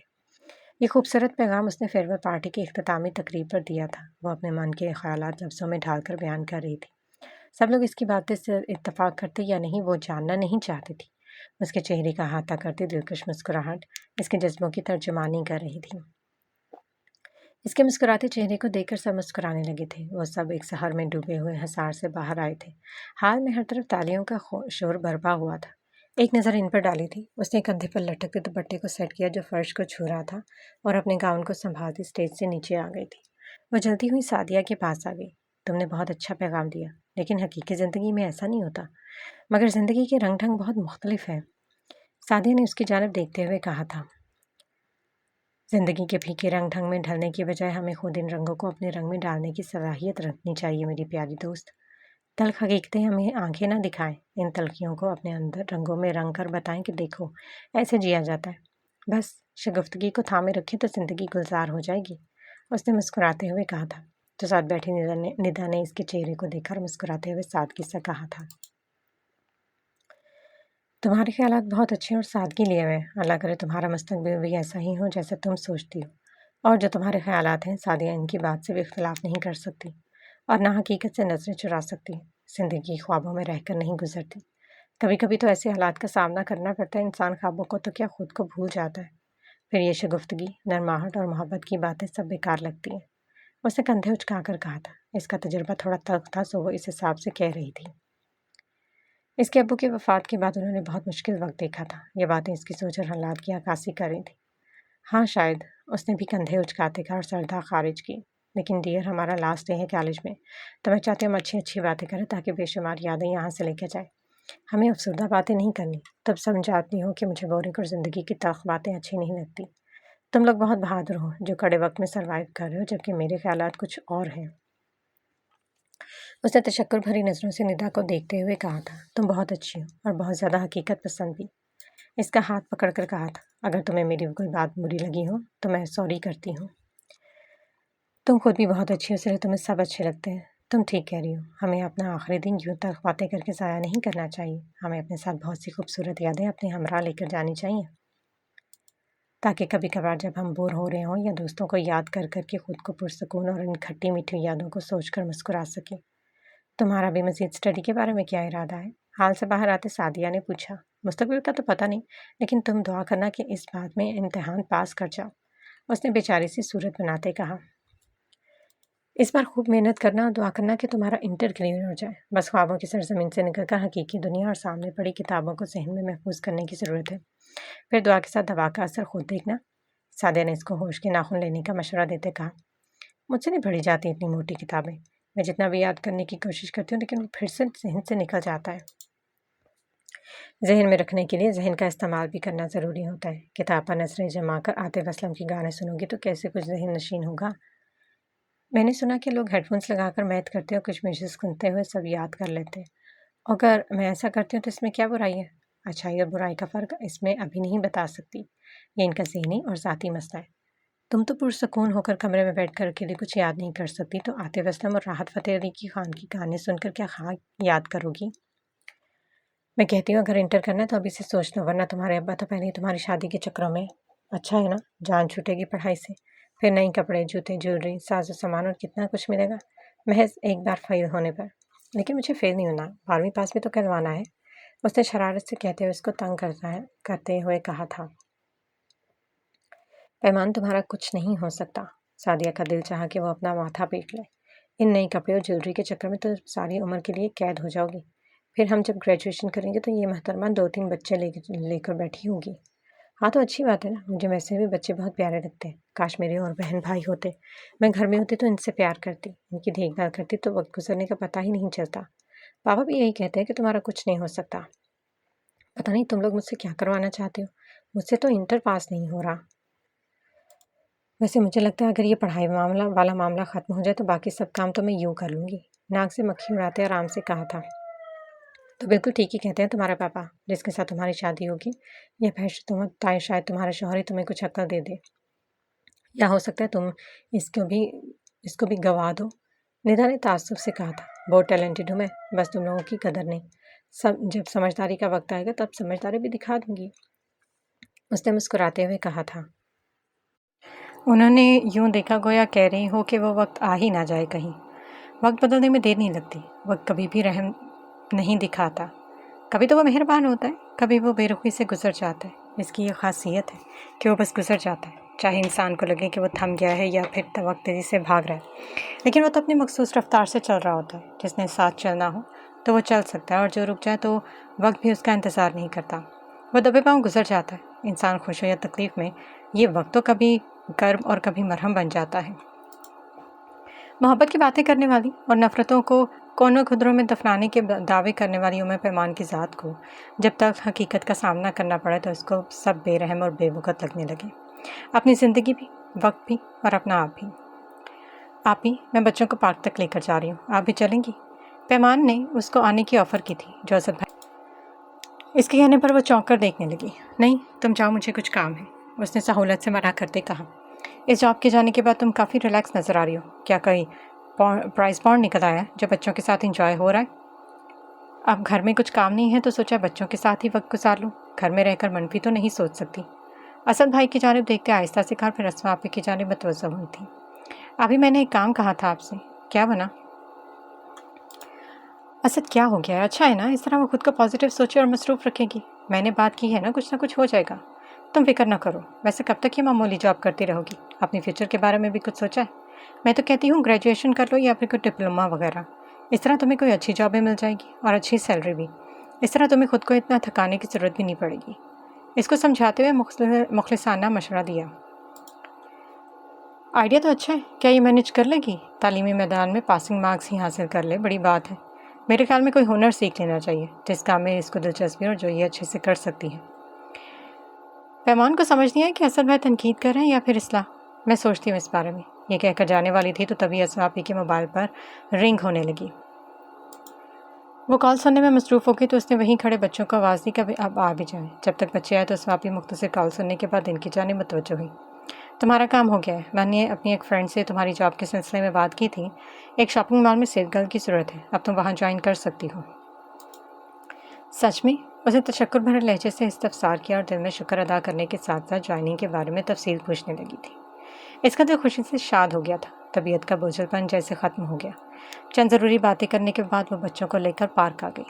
یہ خوبصورت پیغام اس نے فیئر ویل پارٹی کی اختتامی تقریب پر دیا تھا۔ وہ اپنے من کے خیالات لفظوں میں ڈھال کر بیان کر رہی تھی۔ سب لوگ اس کی باتیں سے اتفاق کرتے یا نہیں وہ جاننا نہیں چاہتی تھی۔ اس کے چہرے کا احاطہ کرتی دلکش مسکراہٹ اس کے جذبوں کی ترجمانی کر رہی تھی۔ اس کے مسکراتے چہرے کو دیکھ کر سب مسکرانے لگے تھے۔ وہ سب ایک سحر میں ڈوبے ہوئے حصار سے باہر آئے تھے۔ حال میں ہر طرف تالیوں کا شور برپا ہوا تھا۔ ایک نظر ان پر ڈالی تھی۔ اس نے کندھے پر لٹکتے دوپٹے کو سیٹ کیا جو فرش کو چھو رہا تھا اور اپنے گاؤن کو سنبھالتی اسٹیج سے نیچے آ گئی تھی۔ وہ جلتی ہوئی سعدیہ کے پاس آ گئی۔ تم نے بہت اچھا پیغام دیا، لیکن حقیقی زندگی میں ایسا نہیں ہوتا۔ مگر زندگی کے رنگ ڈھنگ بہت مختلف ہے۔ سعدیہ نے اس کی جانب دیکھتے ہوئے کہا تھا۔ زندگی کے پھیکے رنگ ڈھنگ میں ڈھلنے کی بجائے ہمیں خود ان رنگوں کو اپنے رنگ میں ڈالنے کی صلاحیت رکھنی چاہیے میری پیاری دوست۔ تلخ حقیقتیں ہمیں آنکھیں نہ دکھائیں، ان تلخیوں کو اپنے اندر رنگوں میں رنگ کر بتائیں کہ دیکھو ایسے جیا جاتا ہے۔ بس شگفتگی کو تھامے رکھیں تو زندگی گلزار ہو جائے گی، اس نے مسکراتے ہوئے کہا تھا۔ تو ساتھ بیٹھی ندا نے اس کے چہرے کو دیکھا اور مسکراتے ہوئے سادگی سے کہا تھا۔ تمہارے خیالات بہت اچھے اور سادگی لیے ہوئے، اللہ کرے تمہارا مستقبل بھی ایسا ہی ہو جیسا تم سوچتی ہو، اور جو تمہارے خیالات ہیں سعدیہ ان کی بات سے بھی اختلاف نہیں کر سکتی اور نہ حقیقت سے نظریں چرا سکتی۔ زندگی خوابوں میں رہ کر نہیں گزرتی، کبھی کبھی تو ایسے حالات کا سامنا کرنا پڑتا ہے، انسان خوابوں کو تو کیا خود کو بھول جاتا ہے، پھر یہ شگفتگی، نرماہٹ اور محبت کی باتیں سب بیکار لگتی ہیں۔ اس نے کندھے اچکا کر کہا تھا۔ اس کا تجربہ تھوڑا تلخ تھا سو وہ اس حساب سے کہہ رہی تھی۔ اس کے ابو کی وفات کے بعد انہوں نے بہت مشکل وقت دیکھا تھا۔ یہ باتیں اس کی سوچ اور حالات کی عکاسی کر رہی تھی۔ ہاں شاید، اس نے بھی کندھے اچکاتے کہا اور سردہ خارج کی۔ لیکن ڈیئر ہمارا لاسٹ ڈے ہے کالج میں، تو میں چاہتی ہوں ہم اچھی باتیں کریں تاکہ بے شمار یادیں یہاں سے لے کے جائیں۔ ہمیں افسردہ باتیں نہیں کرنی۔ تب سمجھاتی ہوں کہ مجھے بورنگ اور زندگی کی تلخ باتیں اچھی نہیں لگتی۔ تم لوگ بہت بہادر ہو جو کڑے وقت میں سروائیو کر رہے ہو، جبکہ میرے خیالات کچھ اور ہیں۔ اس نے تشکر بھری نظروں سے ندا کو دیکھتے ہوئے کہا تھا۔ تم بہت اچھی ہو اور بہت زیادہ حقیقت پسند بھی۔ اس کا ہاتھ پکڑ کر کہا تھا۔ اگر تمہیں میری کوئی بات بری لگی ہو تو میں سوری کرتی ہوں۔ تم خود بھی بہت اچھی ہو، اس لیے تمہیں سب اچھے لگتے ہیں۔ تم ٹھیک کہہ رہی ہو، ہمیں اپنا آخری دن یوں تلخ باتیں کر کے ضائع نہیں کرنا چاہیے۔ ہمیں اپنے ساتھ بہت سی خوبصورت یادیں اپنے ہمراہ لے کر جانی چاہیے، تاکہ کبھی کبھار جب ہم بور ہو رہے ہوں یا دوستوں کو یاد کر کر کے خود کو پرسکون اور ان کھٹی میٹھی یادوں کو سوچ کر مسکرا سکیں۔ تمہارا بھی مزید اسٹڈی کے بارے میں کیا ارادہ ہے؟ حال سے باہر آتے سعدیہ نے پوچھا۔ مستقبل کا تو پتہ نہیں، لیکن تم دعا کرنا کہ اس بات میں امتحان پاس کر جاؤ، اس نے بیچاری سی صورت بناتے کہا۔ اس بار خوب محنت کرنا اور دعا کرنا کہ تمہارا انٹر کلیئر ہو جائے۔ بس خوابوں کی سرزمین سے نکل کر حقیقی دنیا اور سامنے پڑی کتابوں کو ذہن میں محفوظ کرنے کی ضرورت ہے، پھر دعا کے ساتھ دوا کا اثر خود دیکھنا۔ سعدیہ نے اس کو ہوش کے ناخن لینے کا مشورہ دیتے کہا۔ مجھ سے نہیں پڑھی جاتی اتنی موٹی کتابیں، میں جتنا بھی یاد کرنے کی کوشش کرتی ہوں لیکن وہ پھر سے ذہن سے نکل جاتا ہے۔ ذہن میں رکھنے کے لیے ذہن کا استعمال بھی کرنا ضروری ہوتا ہے۔ کتاب پر نظریں جما کر عاطف اسلم کے گانے سنو گی تو کیسے کچھ ذہن نشین ہوگا۔ میں نے سنا کہ لوگ ہیڈ فونس لگا کر میتھ کرتے اور کچھ میوزک سنتے ہوئے سب یاد کر لیتے ہیں۔ اگر میں ایسا کرتی ہوں تو اس میں کیا برائی ہے؟ اچھائی اور برائی کا فرق اس میں ابھی نہیں بتا سکتی، یہ ان کا ذہنی اور ذاتی مسئلہ ہے۔ تم تو پرسکون ہو کر کمرے میں بیٹھ کر اکیلے کچھ یاد نہیں کر سکتی، تو عاطف اسلم اور راحت فتح علی خان کی گانے سن کر کیا یاد کرو گی؟ میں کہتی ہوں اگر انٹر کرنا ہے تو ابھی سے سوچ لو، ورنہ تمہارے ابا تو پہلے ہی تمہاری شادی کے چکروں میں اچھا ہے نا، جان چھوٹے گی پڑھائی سے، پھر نئی کپڑے، جوتے، جیولری، ساز و سامان اور کتنا کچھ ملے گا محض ایک بار فیل ہونے پر۔ لیکن مجھے فیل نہیں ہونا، 12ویں پاس بھی تو کروانا ہے، اس نے شرارت سے کہتے ہوئے اس کو تنگ کرتے ہوئے کہا تھا۔ پیمان تمہارا کچھ نہیں ہو سکتا۔ سعدیہ کا دل چاہا کہ وہ اپنا ماتھا پیٹ لے۔ ان نئی کپڑے اور جیولری کے چکر میں تو ساری عمر کے لیے قید ہو جاؤ گی۔ پھر ہم جب گریجویشن کریں گے تو یہ محترمہ 2-3 بچے لے کر بیٹھی ہوگی۔ ہاں تو اچھی بات ہے نا، مجھے ویسے بھی بچے بہت پیارے لگتے ہیں، کاش میرے اور بہن بھائی ہوتے، میں گھر میں ہوتی تو ان سے پیار کرتی، ان کی دیکھ بھال کرتی تو وقت گزرنے کا پتہ ہی نہیں چلتا۔ پاپا بھی یہی کہتے ہیں کہ تمہارا کچھ نہیں ہو سکتا۔ پتہ نہیں تم لوگ مجھ سے کیا کروانا چاہتے ہو، مجھ سے تو انٹر پاس نہیں ہو رہا۔ ویسے مجھے لگتا ہے اگر یہ پڑھائی والا معاملہ ختم ہو جائے تو باقی سب کام تو میں یوں کر لوں گی، ناک سے مکھی اڑاتے آرام سے کہا تھا۔ تو بالکل ٹھیک ہی کہتے ہیں تمہارے پاپا، جس کے ساتھ تمہاری شادی ہوگی یا پھر شاید تمہارا شوہر ہی تمہیں کچھ عقل دے دے، یا ہو سکتا ہے تم اس کو بھی گوا دو۔ ندا نے تعصب سے کہا تھا، بہت ٹیلنٹڈ ہوں میں، بس تم لوگوں کی قدر نہیں، جب سمجھداری کا وقت آئے گا تب سمجھداری بھی دکھا دوں گی، اس نے مسکراتے ہوئے کہا تھا۔ انہوں نے یوں دیکھا گویا کہہ رہی ہو کہ وہ وقت آ ہی نہ جائے کہیں۔ وقت بدلنے میں دیر نہیں لگتی، وقت کبھی بھی رحم نہیں دکھاتا، کبھی تو وہ مہربان ہوتا ہے، کبھی وہ بے رخی سے گزر جاتا ہے۔ اس کی یہ خاصیت ہے کہ وہ بس گزر جاتا ہے، چاہے انسان کو لگے کہ وہ تھم گیا ہے یا پھر وقت تیزی سے بھاگ رہا ہے، لیکن وہ تو اپنی مخصوص رفتار سے چل رہا ہوتا ہے۔ جس نے ساتھ چلنا ہو تو وہ چل سکتا ہے، اور جو رک جائے تو وقت بھی اس کا انتظار نہیں کرتا، وہ دبے پاؤں گزر جاتا ہے۔ انسان خوش ہو یا تکلیف میں، یہ وقت تو کبھی کرب اور کبھی مرہم بن جاتا ہے۔ محبت کی باتیں کرنے والی اور نفرتوں کو کونوں خدروں میں دفنانے کے دعوے کرنے والی ام پیمان کی ذات کو جب تک حقیقت کا سامنا کرنا پڑے تو اس کو سب بے رحم اور بے وقت لگنے لگے، اپنی زندگی بھی، وقت بھی، اور اپنا آپ بھی۔ آپ ہی، میں بچوں کو پارک تک لے کر جا رہی ہوں، آپ بھی چلیں گی؟ پیمان نے اس کو آنے کی آفر کی تھی، جو اسد بھائی اس کے کہنے پر وہ چونک کر دیکھنے لگی۔ نہیں، تم جاؤ، مجھے کچھ کام ہے، اس نے سہولت سے منع کرتے کہا۔ اس جاب کے جانے کے بعد تم کافی ریلیکس نظر آ رہی ہو، کیا کوئی پرائز بانڈ نکل آیا ہے جو بچوں کے ساتھ انجوائے ہو رہا ہے؟ اب گھر میں کچھ کام نہیں ہے تو سوچا بچوں کے ساتھ ہی وقت گزار لوں، گھر میں رہ کر منفی تو نہیں سوچ سکتی۔ اسد بھائی کی جانب دیکھتے آہستہ سے کہا، پھر اسما آپی کی جانب متوجہ ہوئی تھی۔ ابھی میں نے ایک کام کہا تھا آپ سے، کیا بنا؟ اسد کیا ہو گیا ہے؟ اچھا ہے نا، اس طرح وہ خود کو پازیٹیو سوچے اور مصروف رکھے گی۔ میں نے بات کی ہے نا، کچھ نہ کچھ ہو جائے گا، تم فکر نہ کرو۔ ویسے کب تک یہ معمولی جاب کرتی رہو گی؟ اپنی فیوچر کے بارے میں بھی کچھ سوچا ہے؟ میں تو کہتی ہوں گریجویشن کر لو یا پھر کوئی ڈپلوما وغیرہ، اس طرح تمہیں کوئی اچھی جاب بھی مل جائے گی اور اچھی سیلری بھی، اس طرح تمہیں خود کو اتنا تھکانے کی ضرورت بھی نہیں پڑے گی۔ اس کو سمجھاتے ہوئے مخلصانہ مشورہ دیا۔ آئیڈیا تو اچھا ہے، کیا یہ مینیج کر لے گی؟ تعلیمی میدان میں پاسنگ مارکس ہی حاصل کر لے، بڑی بات ہے۔ میرے خیال میں کوئی ہنر سیکھ لینا چاہیے جس کام میں اس کو دلچسپی اور جو یہ اچھے سے کر سکتی ہے۔ پیمان کو سمجھ نہیں آیا کہ اسد بھائی تنقید کر رہے ہیں یا پھر اصلاح۔ میں سوچتی ہوں اس بارے میں، یہ کہہ کر جانے والی تھی تو تبھی اسما آپی کے موبائل پر رنگ ہونے لگی۔ وہ کال سننے میں مصروف ہو گئی تو اس نے وہیں کھڑے بچوں کو آواز دی کہ اب آ بھی جائیں۔ جب تک بچے آئے تو اسما آپی مختصر کال سننے کے بعد ان کی جانب متوجہ ہوئی۔ تمہارا کام ہو گیا ہے، میں نے اپنی ایک فرینڈ سے تمہاری جاب کے سلسلے میں بات کی تھی، ایک شاپنگ مال میں سیل گرل کی ضرورت ہے، اب تم وہاں جوائن کر سکتی ہو۔ سچ میں؟ اسے تشکر بھرے لہجے سے استفسار کیا اور دل میں شکر ادا کرنے کے ساتھ ساتھ جوائننگ کے بارے میں تفصیل پوچھنے لگی تھی۔ اس کا دل خوشی سے شاد ہو گیا تھا، طبیعت کا بوجھل پن جیسے ختم ہو گیا۔ چند ضروری باتیں کرنے کے بعد وہ بچوں کو لے کر پارک آ گئی۔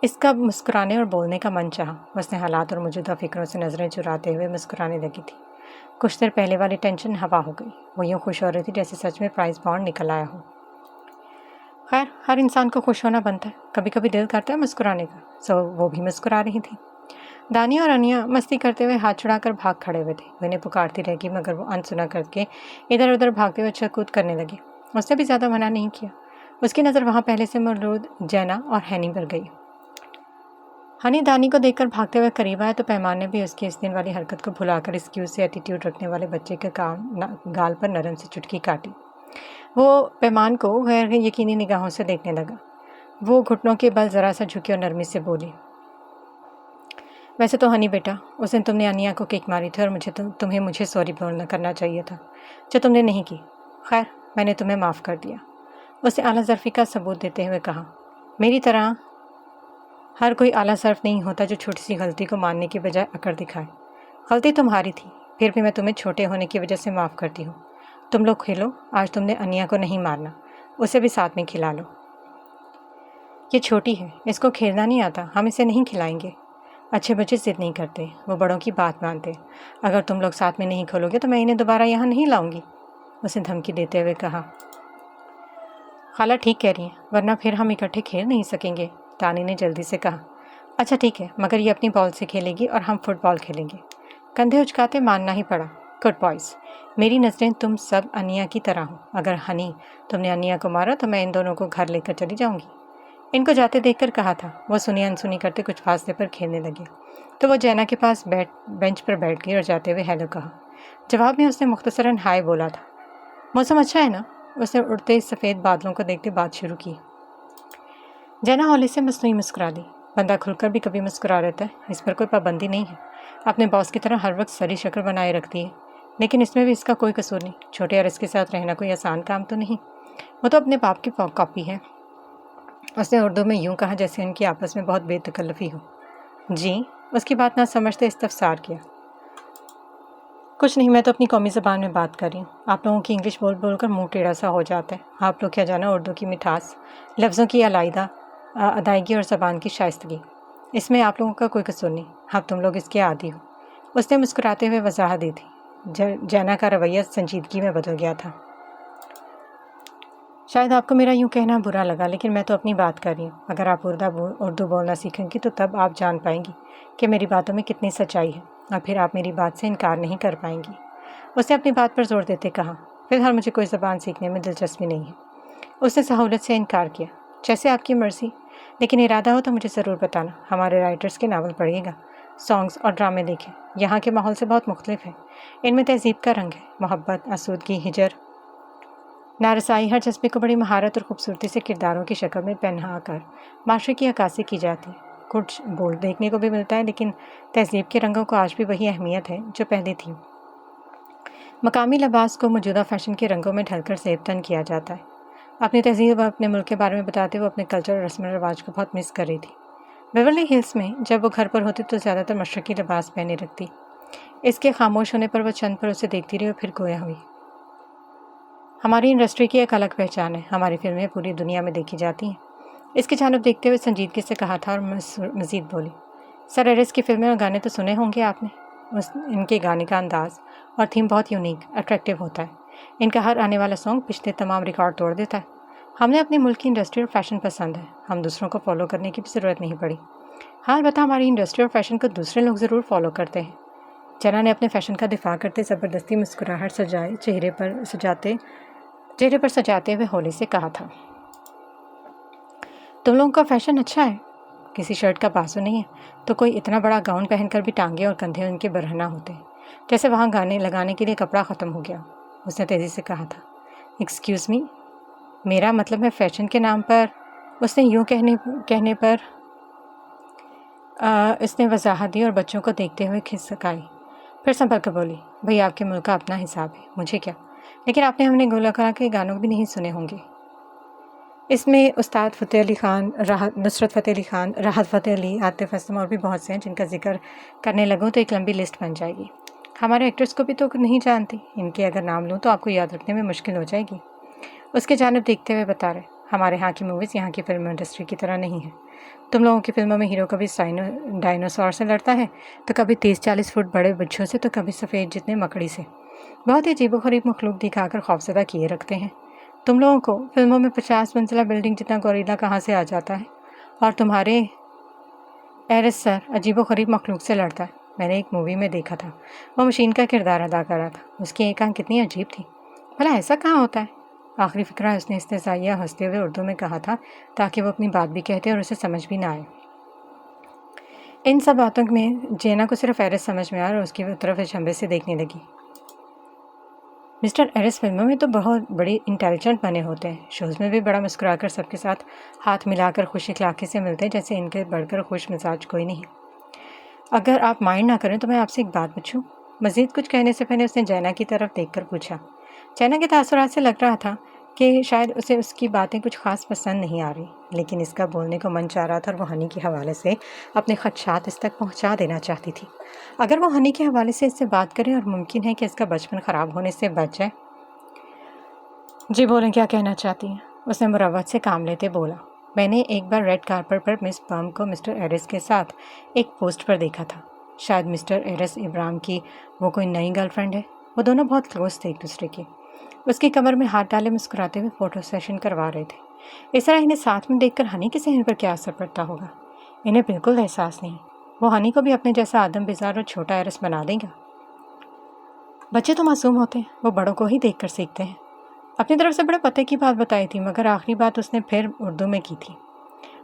اس کا مسکرانے اور بولنے کا من چاہا، اس نے حالات اور موجودہ فکروں سے نظریں چراتے ہوئے مسکرانے لگی تھی۔ کچھ دیر پہلے والی ٹینشن ہوا ہو گئی، وہ یوں خوش ہو رہی تھی جیسے سچ میں پرائز بانڈ نکل آیا ہو۔ خیر، ہر انسان کو خوش ہونا بنتا ہے، کبھی کبھی دل کرتا ہے مسکرانے کا، سو وہ بھی مسکرا رہی تھی۔ دانی اور انیا مستی کرتے ہوئے ہاتھ چھڑا کر بھاگ کھڑے ہوئے تھے، وہ انہیں پکارتی رہ گی مگر وہ انسنا کر کے ادھر ادھر بھاگتے ہوئے اچھل کود کرنے لگے۔ اس نے بھی زیادہ منع نہیں کیا، اس کی نظر وہاں پہلے سے موجود جینا اور ہینی پر گئی۔ ہنی دانی کو دیکھ کر بھاگتے ہوئے قریب آیا تو پیمان نے بھی اس کی اس دن والی حرکت کو بھلا کر اس کیوٹ سے ایٹیٹیوڈ رکھنے والے بچے کے گال پر نرم سی چٹکی کاٹی۔ وہ پیمان کو غیر یقینی نگاہوں سے دیکھنے لگا۔ وہ گھٹنوں کے بل ذرا سا جھکی اور نرمی سے بولی، ویسے تو ہنی بیٹا، اس دن تم نے انیا کو کک ماری تھی اور تمہیں مجھے سوری کرنا چاہیے تھا جو تم نے نہیں کی۔ خیر، میں نے تمہیں معاف کر دیا، اس نے اعلیٰ ظرفی کا ثبوت دیتے ہوئے کہا۔ میری طرح ہر کوئی اعلیٰ ظرف نہیں ہوتا جو چھوٹی سی غلطی کو ماننے کے بجائے اکڑ دکھائے۔ غلطی تمہاری تھی، پھر بھی میں تمہیں چھوٹے ہونے کی وجہ سے معاف کرتی ہوں۔ تم لوگ کھیلو، آج تم نے انیا کو نہیں مارنا، اسے بھی ساتھ میں کھلا لو۔ یہ چھوٹی ہے، اس کو کھیلنا نہیں آتا، ہم اسے نہیں کھلائیں گے۔ اچھے بچے ضد نہیں کرتے، وہ بڑوں کی بات مانتے۔ اگر تم لوگ ساتھ میں نہیں کھولو گے تو میں انہیں دوبارہ یہاں نہیں لاؤں گی، اسے دھمکی دیتے ہوئے کہا۔ خالہ ٹھیک کہہ رہی ہیں، ورنہ پھر ہم اکٹھے کھیل نہیں سکیں گے، تانی نے جلدی سے کہا۔ اچھا ٹھیک ہے، مگر یہ اپنی بال سے کھیلے گی اور ہم فٹ بال کھیلیں گے۔ کندھے اچکاتے ماننا ہی پڑا۔ گڈ بوائز، میری نظریں تم سب انیا کی طرح ہو۔ اگر ہنی تم نے انیا کو مارا تو میں ان دونوں کو گھر لے کر چلی جاؤں گی۔ ان کو جاتے دیکھ کر کہا تھا۔ وہ سنی انسنی کرتے کچھ فاصلے پر کھیلنے لگے تو وہ جینا کے پاس بینچ پر بیٹھ گئی اور جاتے ہوئے ہیلو کہا۔ جواب میں اس نے مختصراً ہائے بولا تھا۔ موسم اچھا ہے نا؟ اس نے اڑتے سفید بادلوں کو دیکھتے بات شروع کی۔ جینا ہولی سے مصنوعی مسکرا دی۔ بندہ کھل کر بھی کبھی مسکرا رہتا ہے، اس پر کوئی پابندی نہیں ہے۔ اپنے باس کی طرح ہر وقت سری شکل بنائے رکھتی ہے، لیکن اس میں بھی اس کا کوئی قصور نہیں۔ چھوٹے عرض کے ساتھ رہنا کوئی آسان کام تو نہیں، وہ تو اپنے باپ کی کاپی ہے۔ اس نے اردو میں یوں کہا جیسے ان کی آپس میں بہت بے تکلفی ہو۔ جی؟ اس کی بات نہ سمجھتے استفسار کیا۔ کچھ نہیں، میں تو اپنی قومی زبان میں بات کر رہی ہوں۔ آپ لوگوں کی انگلش بول بول کر منہ ٹیڑھا سا ہو جاتا ہے۔ آپ لوگ کیا جانا اردو کی مٹھاس، لفظوں کی علیحدہ ادائیگی اور زبان کی شائستگی، اس میں آپ لوگوں کا کوئی قصور نہیں۔ اب تم لوگ اس کے عادی ہو، اس نے مسکراتے ہوئے وضاحت دی تھی۔ جینا کا رویہ سنجیدگی میں بدل گیا تھا۔ شاید آپ کو میرا یوں کہنا برا لگا، لیکن میں تو اپنی بات کر رہی ہوں۔ اگر آپ اردو بولنا سیکھیں گی تو تب آپ جان پائیں گی کہ میری باتوں میں کتنی سچائی ہے، اور پھر آپ میری بات سے انکار نہیں کر پائیں گی۔ اس نے اپنی بات پر زور دیتے کہا۔ فی الحال مجھے کوئی زبان سیکھنے میں دلچسپی نہیں ہے، اس نے سہولت سے انکار کیا۔ جیسے آپ کی مرضی، لیکن ارادہ ہو تو مجھے ضرور بتانا۔ ہمارے رائٹرز کے ناول پڑھیے گا، سانگز اور ڈرامے دیکھیں، یہاں کے ماحول سے بہت مختلف ہے۔ ان میں تہذیب کا رنگ ہے، محبت، آسودگی، ہجر، نارسائی، ہر جذبے کو بڑی مہارت اور خوبصورتی سے کرداروں کی شکل میں پہنا کر معاشرے کی عکاسی کی جاتی ہے۔ کچھ بولڈ دیکھنے کو بھی ملتا ہے، لیکن تہذیب کے رنگوں کو آج بھی وہی اہمیت ہے جو پہلے تھی۔ مقامی لباس کو موجودہ فیشن کے رنگوں میں ڈھل کر زیب تن کیا جاتا ہے۔ اپنی تہذیب اور اپنے ملک کے بارے میں بتاتے ہوئے اپنے کلچر اور رسم و رواج کو بہت مس کر رہی تھی۔ بیورلی ہلز میں جب وہ گھر پر ہوتی تو زیادہ تر مشرقی لباس پہنے رکھتی۔ اس کے خاموش ہونے پر وہ چند پل اسے دیکھتی رہی اور پھر گویا ہوئی۔ ہماری انڈسٹری کی ایک الگ پہچان ہے، ہماری فلمیں پوری دنیا میں دیکھی جاتی ہیں۔ اس کی جانب دیکھتے ہوئے سنجیدگی سے کہا تھا اور مزید بولی۔ سر ایرس کی فلمیں اور گانے تو سنے ہوں گے آپ نے۔ ان کے گانے کا انداز اور تھیم بہت یونیک، اٹریکٹیو ہوتا ہے۔ ان کا ہر آنے والا سانگ پچھلے تمام ریکارڈ توڑ دیتا ہے۔ ہم نے اپنے ملک کی انڈسٹری اور فیشن پسند ہے، ہم دوسروں کو فالو کرنے کی بھی ضرورت نہیں پڑی۔ ہاں البتہ ہماری انڈسٹری اور فیشن کو دوسرے لوگ ضرور فالو کرتے ہیں۔ جنا نے اپنے فیشن کا دفاع کرتے زبردستی مسکراہٹ سجائے چہرے پر سجاتے ہوئے ہولی سے کہا تھا۔ تم لوگوں کا فیشن اچھا ہے، کسی شرٹ کا بازو نہیں ہے تو کوئی اتنا بڑا گاؤن پہن کر بھی ٹانگیں اور کندھے ان کے برہنہ ہوتے ہیں، جیسے وہاں گانے لگانے کے لیے کپڑا ختم ہو گیا۔ اس نے تیزی سے کہا تھا۔ ایکسکیوز می، میرا مطلب ہے فیشن کے نام پر، اس نے یوں کہنے پر اس نے وضاحت دی اور بچوں کو دیکھتے ہوئے کھسکائی۔ پھر سنبھل کر بولی، بھئی آپ کے ملک کا اپنا حساب ہے، مجھے کیا، لیکن آپ نے ہم نے گلوکارہ کے گانوں بھی نہیں سنے ہوں گے۔ اس میں استاد فتح علی خان، نصرت فتح علی خان، راحت فتح علی، عاطف اسلم اور بھی بہت سے ہیں جن کا ذکر کرنے لگوں تو ایک لمبی لسٹ بن جائے گی۔ ہمارے ایکٹرز کو بھی تو نہیں جانتی، ان کے اگر نام لوں تو آپ کو یاد رکھنے میں مشکل ہو جائے گی۔ اس کے جانب دیکھتے ہوئے بتا رہے، ہمارے ہاں کی موویز یہاں کی فلم انڈسٹری کی طرح نہیں ہے۔ تم لوگوں کی فلموں میں ہیرو کبھی ڈائنوسور سے لڑتا ہے تو کبھی 30-40 فٹ بڑے بچھوں سے تو کبھی سفید جتنے مکڑی سے، بہت ہی عجیب و غریب مخلوق دکھا کر خوفزدہ کیے رکھتے ہیں۔ تم لوگوں کو فلموں میں 50 منزلہ بلڈنگ جتنا گوریلا کہاں سے آ جاتا ہے، اور تمہارے ایرس سر عجیب و غریب مخلوق سے لڑتا ہے۔ میں نے ایک مووی میں دیکھا تھا، وہ مشین کا کردار ادا کر رہا تھا، اس کی ایک آنکھ کتنی عجیب تھی، بھلا ایسا کہاں ہوتا ہے؟ آخری فقرہ اس نے استہزائیہ ہنستے ہوئے اردو میں کہا تھا تاکہ وہ اپنی بات بھی کہتے اور اسے سمجھ بھی نہ آئے۔ ان سب باتوں میں جینا کو صرف ایرس سمجھ میں آیا اور اس کی طرف اچنبھے سے دیکھنے لگی۔ مسٹر ایرس فلموں میں تو بہت بڑی انٹیلیجنٹ بنے ہوتے ہیں، شوز میں بھی بڑا مسکرا کر سب کے ساتھ ہاتھ ملا کر خوش اخلاقی سے ملتے ہیں، جیسے ان کے بڑھ کر خوش مزاج کوئی نہیں۔ اگر آپ مائنڈ نہ کریں تو میں آپ سے ایک بات پوچھوں؟ مزید کچھ کہنے سے پہلے اس نے جینا کی طرف دیکھ کر پوچھا۔ جینا کے تاثرات سے لگ رہا تھا کہ شاید اسے اس کی باتیں کچھ خاص پسند نہیں آ رہی، لیکن اس کا بولنے کو من چاہ رہا تھا اور وہ ہنی کے حوالے سے اپنے خدشات اس تک پہنچا دینا چاہتی تھی۔ اگر وہ ہنی کے حوالے سے اس سے بات کرے اور ممکن ہے کہ اس کا بچپن خراب ہونے سے بچ جائے۔ جی بولیں، کیا کہنا چاہتی ہیں؟ اس نے مروت سے کام لیتے بولا۔ میں نے ایک بار ریڈ کارپٹ پر مس پم کو مسٹر ایرس کے ساتھ ایک پوسٹ پر دیکھا تھا۔ شاید مسٹر ایرس ابراہیم کی وہ کوئی نئی گرل فرینڈ ہے۔ وہ دونوں بہت کلوز تھے ایک دوسرے کے۔ اس کی کمر میں ہاتھ ڈالے مسکراتے ہوئے فوٹو سیشن کروا رہے تھے۔ اس طرح انہیں ساتھ میں دیکھ کر ہنی کے ذہن پر کیا اثر پڑتا ہوگا؟ انہیں بالکل احساس نہیں۔ وہ ہنی کو بھی اپنے جیسا آدم بزار اور چھوٹا ایرس بنا دیں گا۔ بچے تو معصوم ہوتے ہیں، وہ بڑوں کو ہی دیکھ کر سیکھتے ہیں۔ اپنی طرف سے بڑے پتے کی بات بتائی تھی، مگر آخری بات اس نے پھر اردو میں کی تھی۔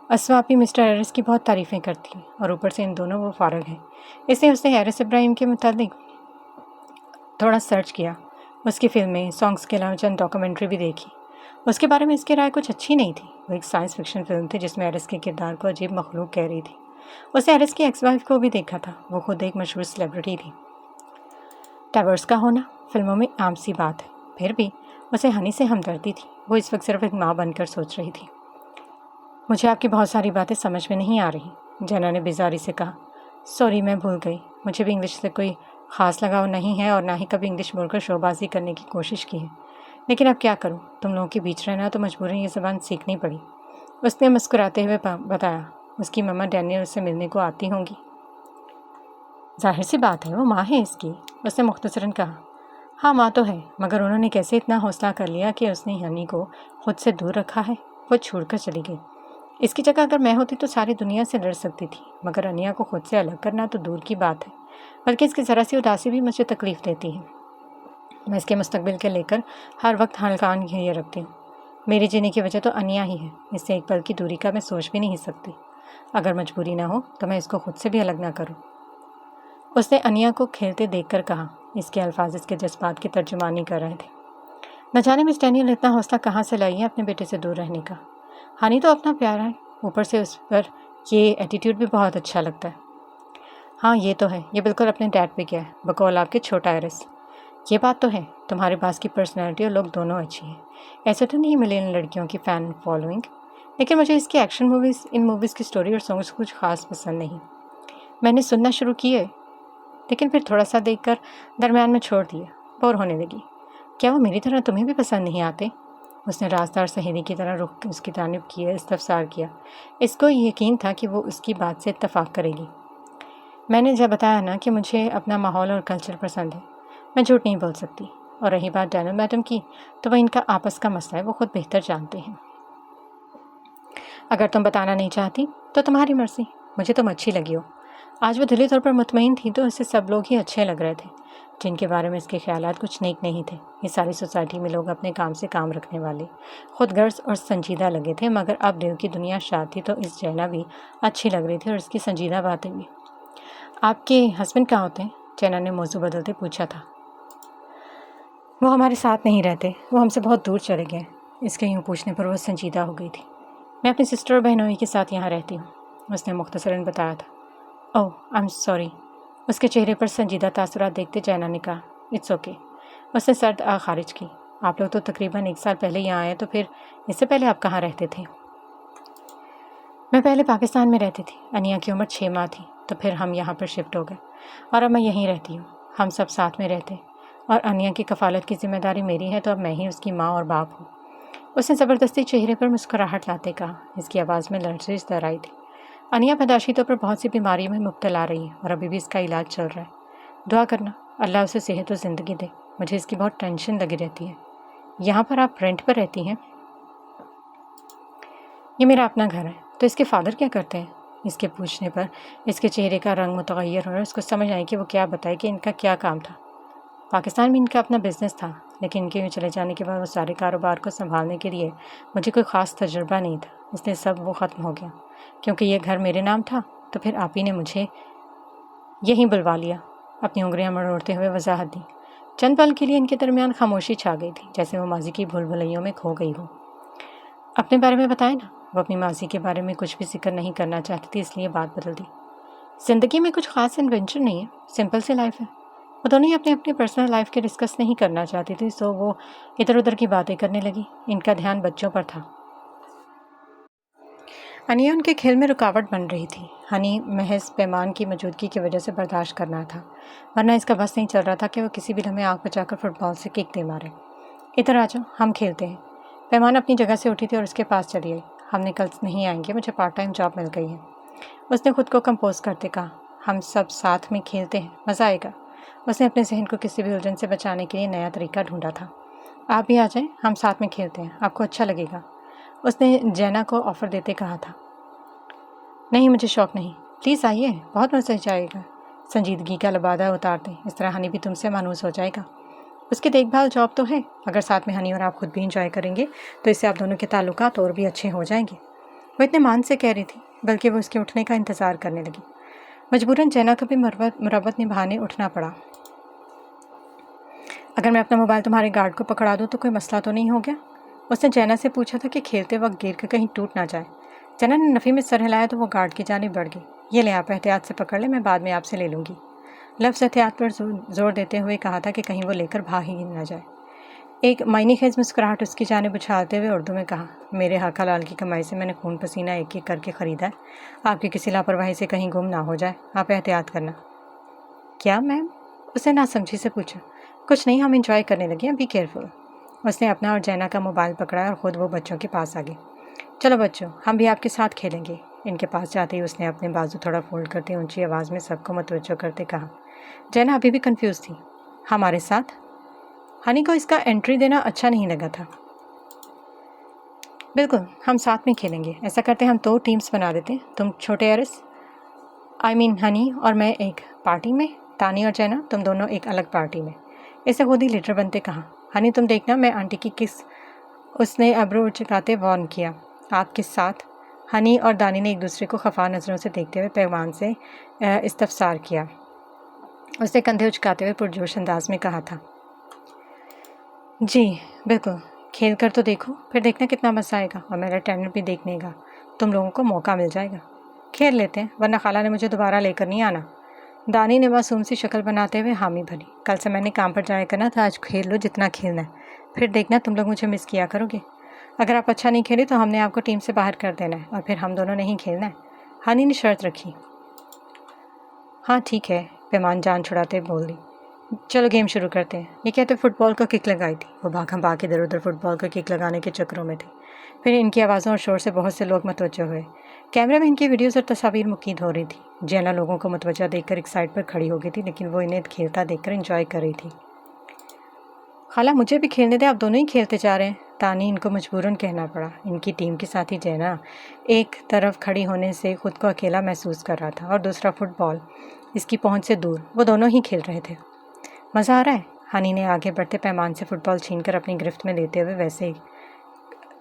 اسواپی مسٹر ایرس کی بہت تعریفیں کرتی ہیں اور اوپر سے ان دونوں وہ فارغ ہیں۔ اس نے ایرس ابراہیم کے متعلق تھوڑا سرچ کیا، اس کی فلمیں، سانگز کے علاوہ چند ڈاکومنٹری بھی دیکھی۔ اس کے بارے میں اس کی رائے کچھ اچھی نہیں تھی۔ وہ ایک سائنس فکشن فلم تھی جس میں ایرس کے کردار کو عجیب مخلوق کہہ رہی تھی۔ اس نے ایرس کی ایکس وائف کو بھی دیکھا تھا، وہ خود ایک مشہور سیلیبریٹی تھی۔ ڈائیورس کا ہونا فلموں میں عام سی بات ہے، پھر بھی اسے ہنی سے ہمدردی تھی۔ وہ اس وقت صرف ایک ماں بن کر سوچ رہی تھی۔ مجھے آپ کی بہت ساری باتیں سمجھ میں نہیں آ رہی، جنا نے بیزاری سے کہا۔ سوری، میں بھول گئی۔ مجھے بھی انگلش سے کوئی خاص لگاؤ نہیں ہے اور نہ ہی کبھی انگلش بول کر شو بازی کرنے کی کوشش کی ہے، لیکن اب کیا کروں، تم لوگوں کے بیچ رہنا تو مجبوراً یہ زبان سیکھنی پڑی۔ اس نے مسکراتے ہوئے بتایا، اس کی مما ڈینیل اس سے ملنے کو آتی ہوں گی۔ ظاہر سی بات ہے، وہ ماں ہے اس کی، اس نے مختصراً کہا۔ ہاں ماں تو ہے، مگر انہوں نے کیسے اتنا حوصلہ کر لیا کہ اس نے ہنی کو خود سے دور رکھا ہے؟ وہ چھوڑ کر چلی گئی۔ اس کی جگہ اگر میں ہوتی تو ساری دنیا سے لڑ سکتی تھی، مگر انیا کو خود سے الگ کرنا تو دور کی بات ہے، بلکہ اس کی ذرا سی اداسی بھی مجھے تکلیف دیتی ہے۔ میں اس کے مستقبل کے لے کر ہر وقت ہلکان گھیرے رکھتی ہوں۔ میری جینے کی وجہ تو انیا ہی ہے، اس سے ایک پل کی دوری کا میں سوچ بھی نہیں سکتی۔ اگر مجبوری نہ ہو تو میں اس کو خود سے بھی الگ نہ کروں۔ اس نے انیا کو کھیلتے دیکھ کر کہا۔ اس کے الفاظ اس کے جذبات کی ترجمانی کر رہے تھے۔ نہ جانے مس ڈینیل اتنا حوصلہ کہاں سے لائی ہے اپنے بیٹے سے دور رہنے کا۔ ہنی تو اپنا پیارا ہے، اوپر سے اس پر یہ ایٹیٹیوڈ بھی بہت اچھا لگتا ہے۔ ہاں یہ تو ہے، یہ بالکل اپنے ڈیڈ پہ کیا ہے، بقول آپ کے چھوٹا ایرس۔ یہ بات تو ہے، تمہارے پاس کی پرسنالٹی اور لوگ دونوں اچھی ہیں، ایسے تو نہیں ملے ان لڑکیوں کی فین فالوئنگ، لیکن مجھے اس کی ایکشن موویز، ان موویز کی سٹوری اور سانگس کچھ خاص پسند نہیں۔ میں نے سننا شروع کیے، لیکن پھر تھوڑا سا دیکھ کر درمیان میں چھوڑ دیا، بور ہونے لگی۔ کیا وہ میری طرح تمہیں بھی پسند نہیں آتے؟ اس نے رازدار سہیلی کی طرح رخ اس کی جانب کیا، استفسار کیا۔ اس کو یقین تھا کہ وہ اس کی بات سے اتفاق کرے گی۔ میں نے جب بتایا نا کہ مجھے اپنا ماحول اور کلچر پسند ہے، میں جھوٹ نہیں بول سکتی۔ اور رہی بات ڈینل میڈم کی، تو وہ ان کا آپس کا مسئلہ ہے، وہ خود بہتر جانتے ہیں۔ اگر تم بتانا نہیں چاہتی تو تمہاری مرضی، مجھے تم اچھی لگی ہو۔ آج وہ دلی طور پر مطمئن تھی تو اسے سب لوگ ہی اچھے لگ رہے تھے، جن کے بارے میں اس کے خیالات کچھ نیک نہیں تھے۔ یہ ساری سوسائٹی میں لوگ اپنے کام سے کام رکھنے والے، خود غرض اور سنجیدہ لگے تھے، مگر اب دل کی دنیا شاد تھی تو اس جینا بھی اچھی لگ رہی تھی اور اس کی سنجیدہ باتیں بھی۔ آپ کے ہسبینڈ کہاں ہوتے ہیں؟ جینا نے موضوع بدلتے پوچھا تھا۔ وہ ہمارے ساتھ نہیں رہتے، وہ ہم سے بہت دور چلے گئے۔ اس کے یوں پوچھنے پر وہ سنجیدہ ہو گئی تھی۔ میں اپنی سسٹر اور بہنوئی کے ساتھ یہاں رہتی ہوں، اس نے مختصراً بتایا تھا۔ اوہ آئی ایم سوری، اس کے چہرے پر سنجیدہ تاثرات دیکھتے جینا نے کہا۔ It's okay. اس نے سرد آہ خارج کی۔ آپ لوگ تو تقریباً 1 سال پہلے یہاں آئے، تو پھر اس سے پہلے آپ کہاں رہتے تھے؟ میں پہلے پاکستان میں رہتی تھی، انیا کی عمر 6 ماہ تھی، تو پھر ہم یہاں پر شفٹ ہو گئے اور اب میں یہیں رہتی ہوں۔ ہم سب ساتھ میں رہتے اور انیا کی کفالت کی ذمہ داری میری ہے، تو اب میں ہی اس کی ماں اور باپ ہوں۔ اس نے زبردستی چہرے پر مسکراہٹ لاتے کہا۔ اس کی آواز میں لرزش در آئی تھی۔ انیا پیدائشی طور پر بہت سی بیماریوں میں مبتلا رہی ہے اور ابھی بھی اس کا علاج چل رہا ہے۔ دعا کرنا اللہ اسے صحت و زندگی دے، مجھے اس کی بہت ٹینشن لگی رہتی ہے۔ یہاں پر آپ رینٹ پر رہتی ہیں؟ یہ میرا اپنا گھر ہے۔ تو اس کے فادر کیا کرتے ہیں؟ اس کے پوچھنے پر اس کے چہرے کا رنگ متغیر ہو رہا، اس کو سمجھ آئی کہ وہ کیا بتائے کہ ان کا کیا کام تھا۔ پاکستان میں ان کا اپنا بزنس تھا، لیکن ان کے چلے جانے کے بعد وہ سارے کاروبار کو سنبھالنے کے لیے مجھے کوئی خاص تجربہ نہیں تھا، اس لیے سب وہ ختم ہو گیا۔ کیونکہ یہ گھر میرے نام تھا تو پھر آپ ہی نے مجھے یہیں بلوا لیا، اپنی انگلیاں مروڑتے ہوئے وضاحت دی۔ چند پل کے لیے ان کے درمیان خاموشی چھا گئی تھی، جیسے وہ ماضی کی بھول بھلیوں میں کھو گئی ہو۔ اپنے بارے میں بتائیں نا۔ وہ اپنی ماضی کے بارے میں کچھ بھی ذکر نہیں کرنا چاہتی تھی، اس لیے بات بدل دی۔ زندگی میں کچھ خاص ایڈونچر نہیں ہے، سمپل سی لائف ہے۔ وہ دونوں ہی اپنی اپنی پرسنل لائف کے ڈسکس نہیں کرنا چاہتی تھی، سو وہ ادھر ادھر کی باتیں کرنے لگی۔ ان کا دھیان بچوں پر تھا۔ انیا ان کے کھیل میں رکاوٹ بن رہی تھی۔ ہنی محض پیمان کی موجودگی کی وجہ سے برداشت کرنا تھا، ورنہ اس کا بس نہیں چل رہا تھا کہ وہ کسی بھی لمحے آنکھ بچا کر فٹ بال سے کک دے مارے۔ ادھر آ جاؤ، ہم کھیلتے ہیں۔ پیمان اپنی جگہ سے اٹھی تھی اور اس کے پاس چلی آئی۔ ہم نے کل نہیں آئیں گے، مجھے پارٹ ٹائم جاب مل گئی ہے۔ اس نے خود کو کمپوز کرتے کہا۔ ہم سب ساتھ میں کھیلتے ہیں، مزہ آئے گا۔ اس نے اپنے ذہن کو کسی بھی الجھن سے بچانے کے لیے نیا طریقہ ڈھونڈا تھا۔ آپ بھی آ جائیں، ہم ساتھ میں کھیلتے ہیں، آپ کو اچھا لگے گا۔ اس نے جینا کو آفر دیتے کہا تھا۔ نہیں، مجھے شوق نہیں، پلیز آئیے، بہت مزہ جائے گا۔ سنجیدگی کا لبادہ اتار دیں، اس طرح ہنی بھی تم سے مانوس ہو جائے گا۔ اس کی دیکھ بھال جاب تو ہے، اگر ساتھ میں ہنی اور آپ خود بھی انجوائے کریں گے تو اس سے آپ دونوں کے تعلقات اور بھی اچھے ہو جائیں گے۔ وہ اتنے مان سے کہہ رہی تھی، بلکہ وہ اس کے اٹھنے کا انتظار کرنے لگی۔ مجبوراً جینا کو بھی مربت نبھانے اٹھنا پڑا۔ اگر میں اپنا موبائل تمہارے گارڈ کو پکڑا دوں تو کوئی مسئلہ تو نہیں ہو گیا؟ اس نے جینا سے پوچھا تھا کہ کھیلتے وقت گر کے کہیں ٹوٹ نہ جائے۔ جینا نے نفی میں سر ہلایا تو وہ گارڈ کی جانب بڑھ گئی۔ یہ لیں، آپ احتیاط سے پکڑ لیں، میں بعد میں آپ سے لے لوں گی۔ لفظ احتیاط پر زور دیتے ہوئے کہا تھا کہ کہیں وہ لے کر بھاگ ہی نہ جائے۔ ایک معنی خیز مسکراہٹ اس کی جانب اچھالتے ہوئے اردو میں کہا، میرے حق حلال کی کمائی سے میں نے خون پسینہ ایک ایک کر کے خریدا ہے، آپ کی کسی لاپرواہی سے کہیں گم نہ ہو جائے، آپ احتیاط کرنا۔ کیا میم؟ اس نے ناسمجھی سے پوچھا۔ کچھ نہیں، ہم انجوائے کرنے لگے ہیں، بی کیئرفل۔ اس نے اپنا اور جینا کا موبائل پکڑا اور خود وہ بچوں کے پاس آ گئی۔ چلو بچوں، ہم بھی آپ کے ساتھ کھیلیں گے۔ ان کے پاس جاتے ہی اس نے اپنے بازو تھوڑا فولڈ کرتے اونچی آواز میں سب کو متوجہ کرتے کہا۔ جینا ابھی بھی کنفیوز تھی۔ ہمارے ساتھ؟ ہنی کو اس کا انٹری دینا اچھا نہیں لگا تھا۔ بالکل، ہم ساتھ میں کھیلیں گے۔ ایسا کرتے ہم 2 ٹیمز بنا دیتے، تم چھوٹے ارس ہنی اور میں ایک پارٹی میں، تانی اور جینا تم دونوں ایک الگ پارٹی میں۔ اسے خود ہی لیڈر بنتے کہا۔ ہنی تم دیکھنا، میں آنٹی کی کس، اس نے ابرو چکاتے وارن کیا۔ آپ کس ساتھ؟ ہنی اور دانی نے ایک دوسرے کو خفا نظروں سے دیکھتے ہوئے پیمان سے استفسار کیا۔ اس نے کندھے اچکاتے ہوئے پرجوش انداز میں کہا تھا، جی بالکل، کھیل کر تو دیکھو، پھر دیکھنا کتنا مزہ آئے گا، اور میرا ٹینڈر بھی دیکھنے گا، تم لوگوں کو موقع مل جائے گا۔ کھیل لیتے ہیں، ورنہ خالہ نے مجھے دوبارہ لے کر نہیں آنا۔ دانی نے معصوم سی شکل بناتے ہوئے حامی بھری۔ کل سے میں نے کام پر جایا کرنا تھا، آج کھیل لو جتنا کھیلنا ہے، پھر دیکھنا تم لوگ مجھے مس کیا کرو گے۔ اگر آپ اچھا نہیں کھیلے تو ہم نے آپ کو ٹیم سے باہر کر دینا ہے، اور پھر ہم دونوں نہیں کھیلنا ہے۔ ہنی نے شرط رکھی۔ ہاں ٹھیک ہے، پیمان جان چھڑاتے بول دی۔ چلو گیم شروع کرتے ہیں۔ یہ کہتے فٹ بال کو کک لگائی تھی۔ وہ بھاگم بھاگ ادھر ادھر فٹ بال کو کک لگانے کے چکروں میں تھے۔ پھر ان کی آوازوں اور شور سے بہت سے لوگ متوجہ ہوئے۔ کیمرے میں ان کی ویڈیوز اور تصاویر مقید ہو رہی تھی۔ جینا لوگوں کو متوجہ دیکھ کر ایک سائڈ پر کھڑی ہو گئی تھی، لیکن وہ انہیں کھیلتا دیکھ کر انجوائے کر رہی تھی۔ خالہ مجھے بھی کھیلنے دے، آپ دونوں ہی کھیلتے جا رہے ہیں، تانی ان کو مجبوراً کہنا پڑا۔ ان کی ٹیم کے ساتھی جینا ایک طرف کھڑی ہونے سے خود کو اکیلا محسوس کر رہا تھا، اور دوسرا فٹ بال اس کی پہنچ سے دور، وہ دونوں ہی کھیل رہے تھے۔ مزہ آ رہا ہے؟ ہنی نے آگے بڑھتے پیمان سے فٹ بال چھین کر اپنی گرفت میں لیتے ہوئے، ویسے ہی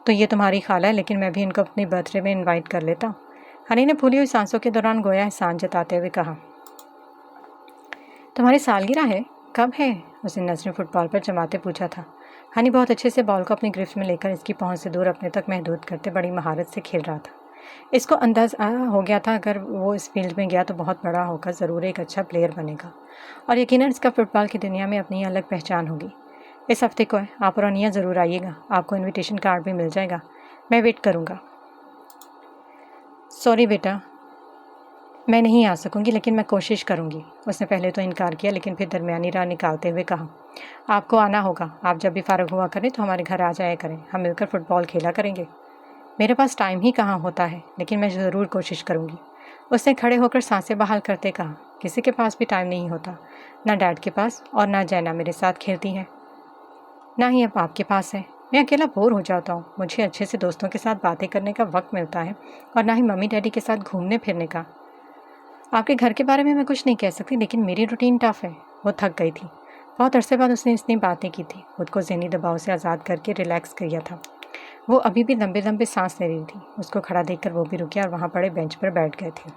تو یہ تمہاری خالہ ہے، لیکن میں بھی ان کو اپنی برتھ ڈے میں انوائٹ کر لیتا ہوں۔ ہنی نے پھولی ہوئی سانسوں کے دوران گویا احسان جتاتے ہوئے کہا۔ تمہاری سالگرہ ہے؟ کب ہے؟ اس نے نظریں فٹ بال پر جماتے پوچھا تھا۔ ہنی بہت اچھے سے بال کو اپنی گرفت میں لے کر اس کی پہنچ سے دور اپنے تک محدود کرتے بڑی مہارت سے کھیل رہا تھا۔ اس کو اندازہ ہو گیا تھا اگر وہ اس فیلڈ میں گیا تو بہت بڑا ہو کر ضرور ایک اچھا پلیئر بنے گا، اور یقیناً اس کا فٹ بال کی دنیا میں اپنی الگ پہچان ہوگی۔ اس ہفتے کو ہے، آپ اور انیا ضرور آئیے گا، آپ کو انویٹیشن کارڈ بھی مل جائے گا، میں ویٹ کروں گا۔ سوری بیٹا، میں نہیں آ سکوں گی، لیکن میں کوشش کروں گی۔ اس نے پہلے تو انکار کیا، لیکن پھر درمیانی راہ نکالتے ہوئے کہا، آپ کو آنا ہوگا، آپ جب بھی فارغ ہوا کریں تو ہمارے گھر آ جایا کریں، ہم مل کر فٹ بال کھیلا کریں گے۔ میرے پاس ٹائم ہی کہاں ہوتا ہے، لیکن میں ضرور کوشش کروں گی۔ اس نے کھڑے ہو کر سانسیں بحال کرتے کہا، کسی کے پاس بھی ٹائم نہیں ہوتا، نہ ڈیڈ کے پاس، اور نہ جینا میرے ساتھ کھیلتی ہے، نہ ہی اب آپ کے پاس ہے۔ میں اکیلا بور ہو جاتا ہوں، مجھے اچھے سے دوستوں کے ساتھ باتیں کرنے کا وقت ملتا ہے، اور نہ ہی ممی ڈیڈی کے ساتھ گھومنے پھرنے کا۔ آپ کے گھر کے بارے میں کچھ نہیں کہہ سکتی، لیکن میری روٹین ٹف ہے۔ وہ تھک گئی تھی، بہت عرصے بعد اس نے اتنی باتیں کی تھی، خود کو ذہنی دباؤ سے آزاد کر کے ریلیکس کیا تھا۔ وہ ابھی بھی لمبے لمبے سانس لے رہی تھی۔ اس کو کھڑا دیکھ کر وہ بھی رکے اور وہاں پڑے بینچ پر بیٹھ گئے تھے۔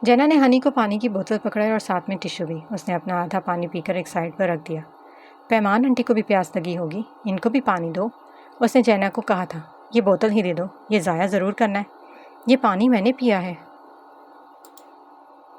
جینا نے ہنی کو پانی کی بوتل پکڑائی اور ساتھ میں ٹشو بھی۔ اس نے اپنا آدھا پانی پی کر ایک سائڈ پر رکھ دیا۔ پیمان آنٹی کو بھی پیاس لگی ہوگی، ان کو بھی پانی دو۔ اس نے جینا کو کہا تھا، یہ بوتل ہی دے دو، یہ ضائع ضرور کرنا ہے، یہ پانی میں نے پیا ہے۔